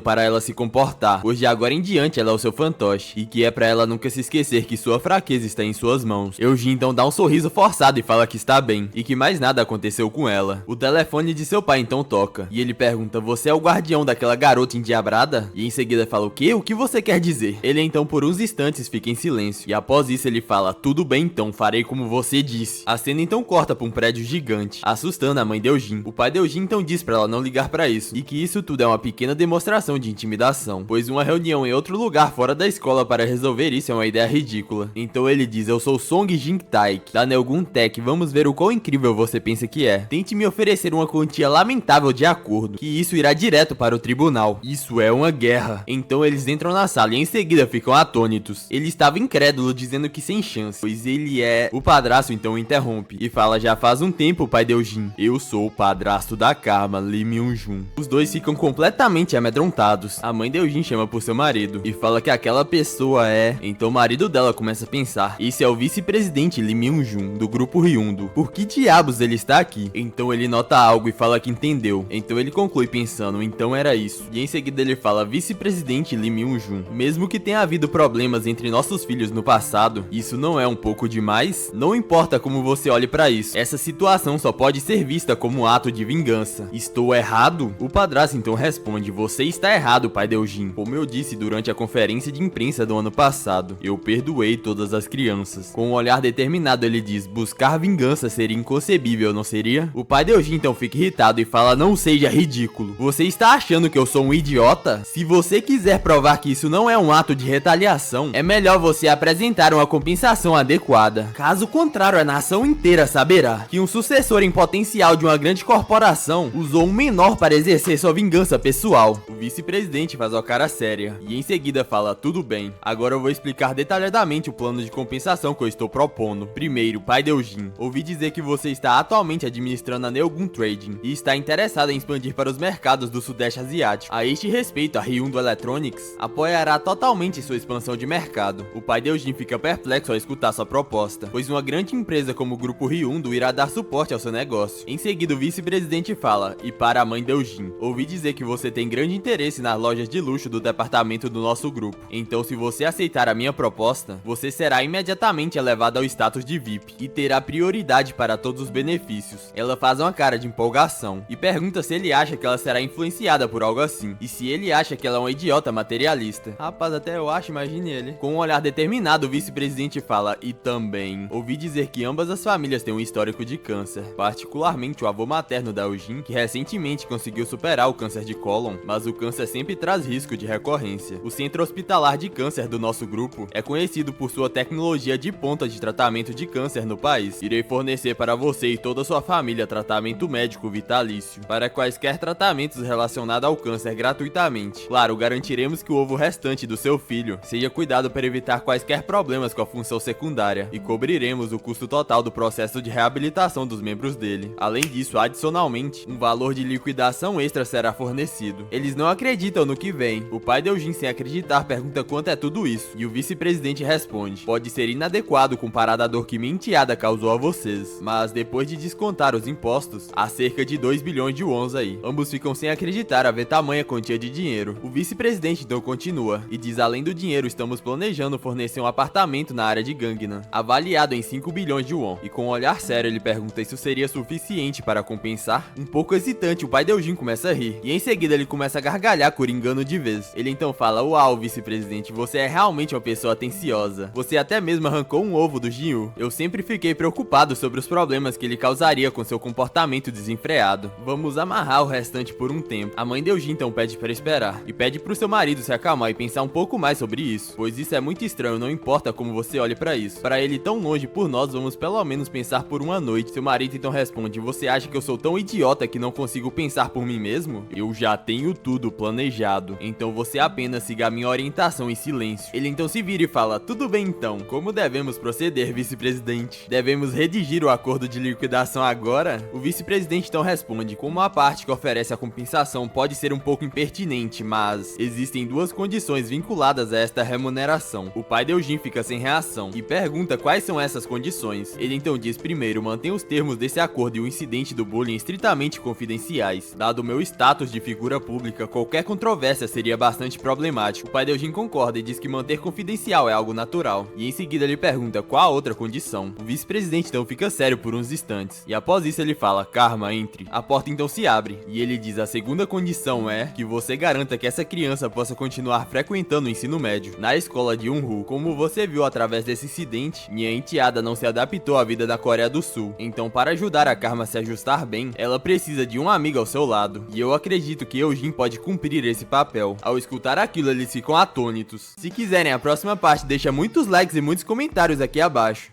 para ela se comportar, pois de agora em diante ela é o seu fantoche, e que é pra ela nunca se esquecer que sua fraqueza está em suas mãos. Eugene então dá um sorriso forçado e fala que está bem, e que mais nada aconteceu com ela. O telefone de seu pai então toca, e ele pergunta: você é o guardião daquela garota endiabrada? E em seguida fala: o quê? O que você quer dizer? Ele então por uns instantes fica em silêncio, e após isso ele fala: tudo bem então, farei como você disse. A cena então corta pra um prédio gigante, assustando a mãe de Eugene. O pai de Eugene então diz pra ela não ligar pra isso, e que isso tudo é uma pequena demonstração de intimidação, pois uma reunião em outro lugar fora da escola para resolver isso é uma ideia ridícula. Então ele diz: eu sou Song Jin-taek, da Neogun Tech, vamos ver o quão incrível você pensa que é. Tente me oferecer uma quantia lamentável de acordo, que isso irá direto para o tribunal. Isso é uma guerra. Então eles entram na sala e em seguida ficam atônitos. Ele estava incrédulo, dizendo que sem chance, pois ele é... O padrasto então interrompe e fala: já faz um tempo, pai de Eugene. Eu sou o padrasto da Karma, Lee Myung-jun. Os dois ficam completamente amedrontados. A mãe de Eugene chama por seu marido e fala que aquela pessoa é... Então o marido dela começa a pensar: esse é o vice-presidente Lee Myung-jun, do grupo Ryundo. Por que diabos ele está aqui? Então ele nota algo e fala que entendeu. Então ele conclui pensando: então era isso. E em seguida ele fala: vice-presidente Lee Myung-jun, mesmo que tenha havido problemas entre nossos filhos no passado, isso não é um pouco demais? Não importa como você olhe pra isso, essa situação só pode ser vista como um ato de vingança. Estou errado? O padrasto então responde: você está errado, pai de Eugene. Como eu disse durante a conferência de imprensa do ano passado, eu perdoei todas as crianças. Com um olhar determinado ele diz: buscar vingança seria inconcebível, não seria? O pai de Eugene então fica irritado e fala: não seja ridículo. Você está achando que eu sou um idiota? Se você quiser provar que isso não é um ato de retaliação, é melhor você apresentar uma compensação adequada. Caso contrário, a nação inteira saberá que um sucessor em potencial de uma grande corporação usou um menor para exercer sua vingança pessoal. O vice-presidente faz uma cara séria e em seguida fala: tudo bem, agora eu vou explicar detalhadamente o plano de compensação que eu estou propondo. Primeiro, pai de Eugene, ouvi dizer que você está atualmente administrando a Neogun Trading e está interessado em expandir para os mercados do Sudeste Asiático. A este respeito, a Ryundo Electronics apoiará totalmente sua expansão de mercado. O pai de Eugene fica perplexo ao escutar sua proposta, pois uma grande empresa como o grupo Ryundo irá dar suporte ao seu negócio. Em seguida, o vice-presidente fala: e para a mãe de Eugene, ouvi dizer que você tem grande interesse nas lojas de luxo do departamento do nosso grupo. Então, se você aceitar a minha proposta, você será imediatamente elevado ao status de VIP e terá prioridade para todos os benefícios. Ela faz uma cara de empolgação e pergunta se ele acha que ela será influenciada por algo assim, e se ele acha que ela é uma idiota materialista. Rapaz, até eu acho, imagine ele. Com um olhar determinado, o vice-presidente fala: e também, ouvi dizer que ambas as famílias têm um histórico de câncer, particularmente o avô materno da Eugene, que recentemente recentemente conseguiu superar o câncer de cólon, mas o câncer sempre traz risco de recorrência. O Centro Hospitalar de Câncer do nosso grupo é conhecido por sua tecnologia de ponta de tratamento de câncer no país. Irei fornecer para você e toda a sua família tratamento médico vitalício para quaisquer tratamentos relacionados ao câncer gratuitamente. Claro, garantiremos que o ovo restante do seu filho seja cuidado para evitar quaisquer problemas com a função secundária e cobriremos o custo total do processo de reabilitação dos membros dele. Além disso, adicionalmente, um valor de liquidação extra será fornecido. Eles não acreditam no que vem. O pai de Eugene, sem acreditar, pergunta quanto é tudo isso, e o vice-presidente responde: pode ser inadequado comparado à dor que minha enteada causou a vocês, mas depois de descontar os impostos, há cerca de 2 bilhões de wons aí. Ambos ficam sem acreditar a ver tamanha quantia de dinheiro. O vice-presidente então continua e diz: além do dinheiro, estamos planejando fornecer um apartamento na área de Gangnam, avaliado em 5 bilhões de won. E com um olhar sério ele pergunta: isso seria suficiente para compensar? Um pouco hesitante, o pai de Eugene começa a rir, e em seguida ele começa a gargalhar coringando de vez. Ele então fala: uau, vice-presidente, você é realmente uma pessoa atenciosa. Você até mesmo arrancou um ovo do Jinwoo. Eu sempre fiquei preocupado sobre os problemas que ele causaria com seu comportamento desenfreado. Vamos amarrar o restante por um tempo. A mãe de Eugene então pede para esperar, e pede pro seu marido se acalmar e pensar um pouco mais sobre isso, pois isso é muito estranho, não importa como você olhe para isso. Para ele tão longe por nós, vamos pelo menos pensar por uma noite. Seu marido então responde: você acha que eu sou tão idiota que não consigo pensar por mim mesmo? Eu já tenho tudo planejado, então você apenas siga a minha orientação em silêncio. Ele então se vira e fala: tudo bem então, como devemos proceder, vice-presidente? Devemos redigir o acordo de liquidação agora? O vice-presidente então responde: como a parte que oferece a compensação pode ser um pouco impertinente, mas existem duas condições vinculadas a esta remuneração. O pai de Eugene fica sem reação e pergunta quais são essas condições. Ele então diz: primeiro, mantém os termos desse acordo e o incidente do bullying estritamente confidenciais. Dado o meu status de figura pública, qualquer controvérsia seria bastante problemático. O pai de Eugene concorda e diz que manter confidencial é algo natural. E em seguida ele pergunta qual a outra condição. O vice-presidente então fica sério por uns instantes, e após isso ele fala: Karma, entre. A porta então se abre, e ele diz: a segunda condição é que você garanta que essa criança possa continuar frequentando o ensino médio na escola de Unhu. Como você viu através desse incidente, minha enteada não se adaptou à vida da Coreia do Sul, então para ajudar a Karma a se ajustar bem, ela precisa de um amigo ao seu lado, e eu acredito que Eugene pode cumprir esse papel. Ao escutar aquilo, eles ficam atônitos. Se quiserem a próxima parte, deixa muitos likes e muitos comentários aqui abaixo.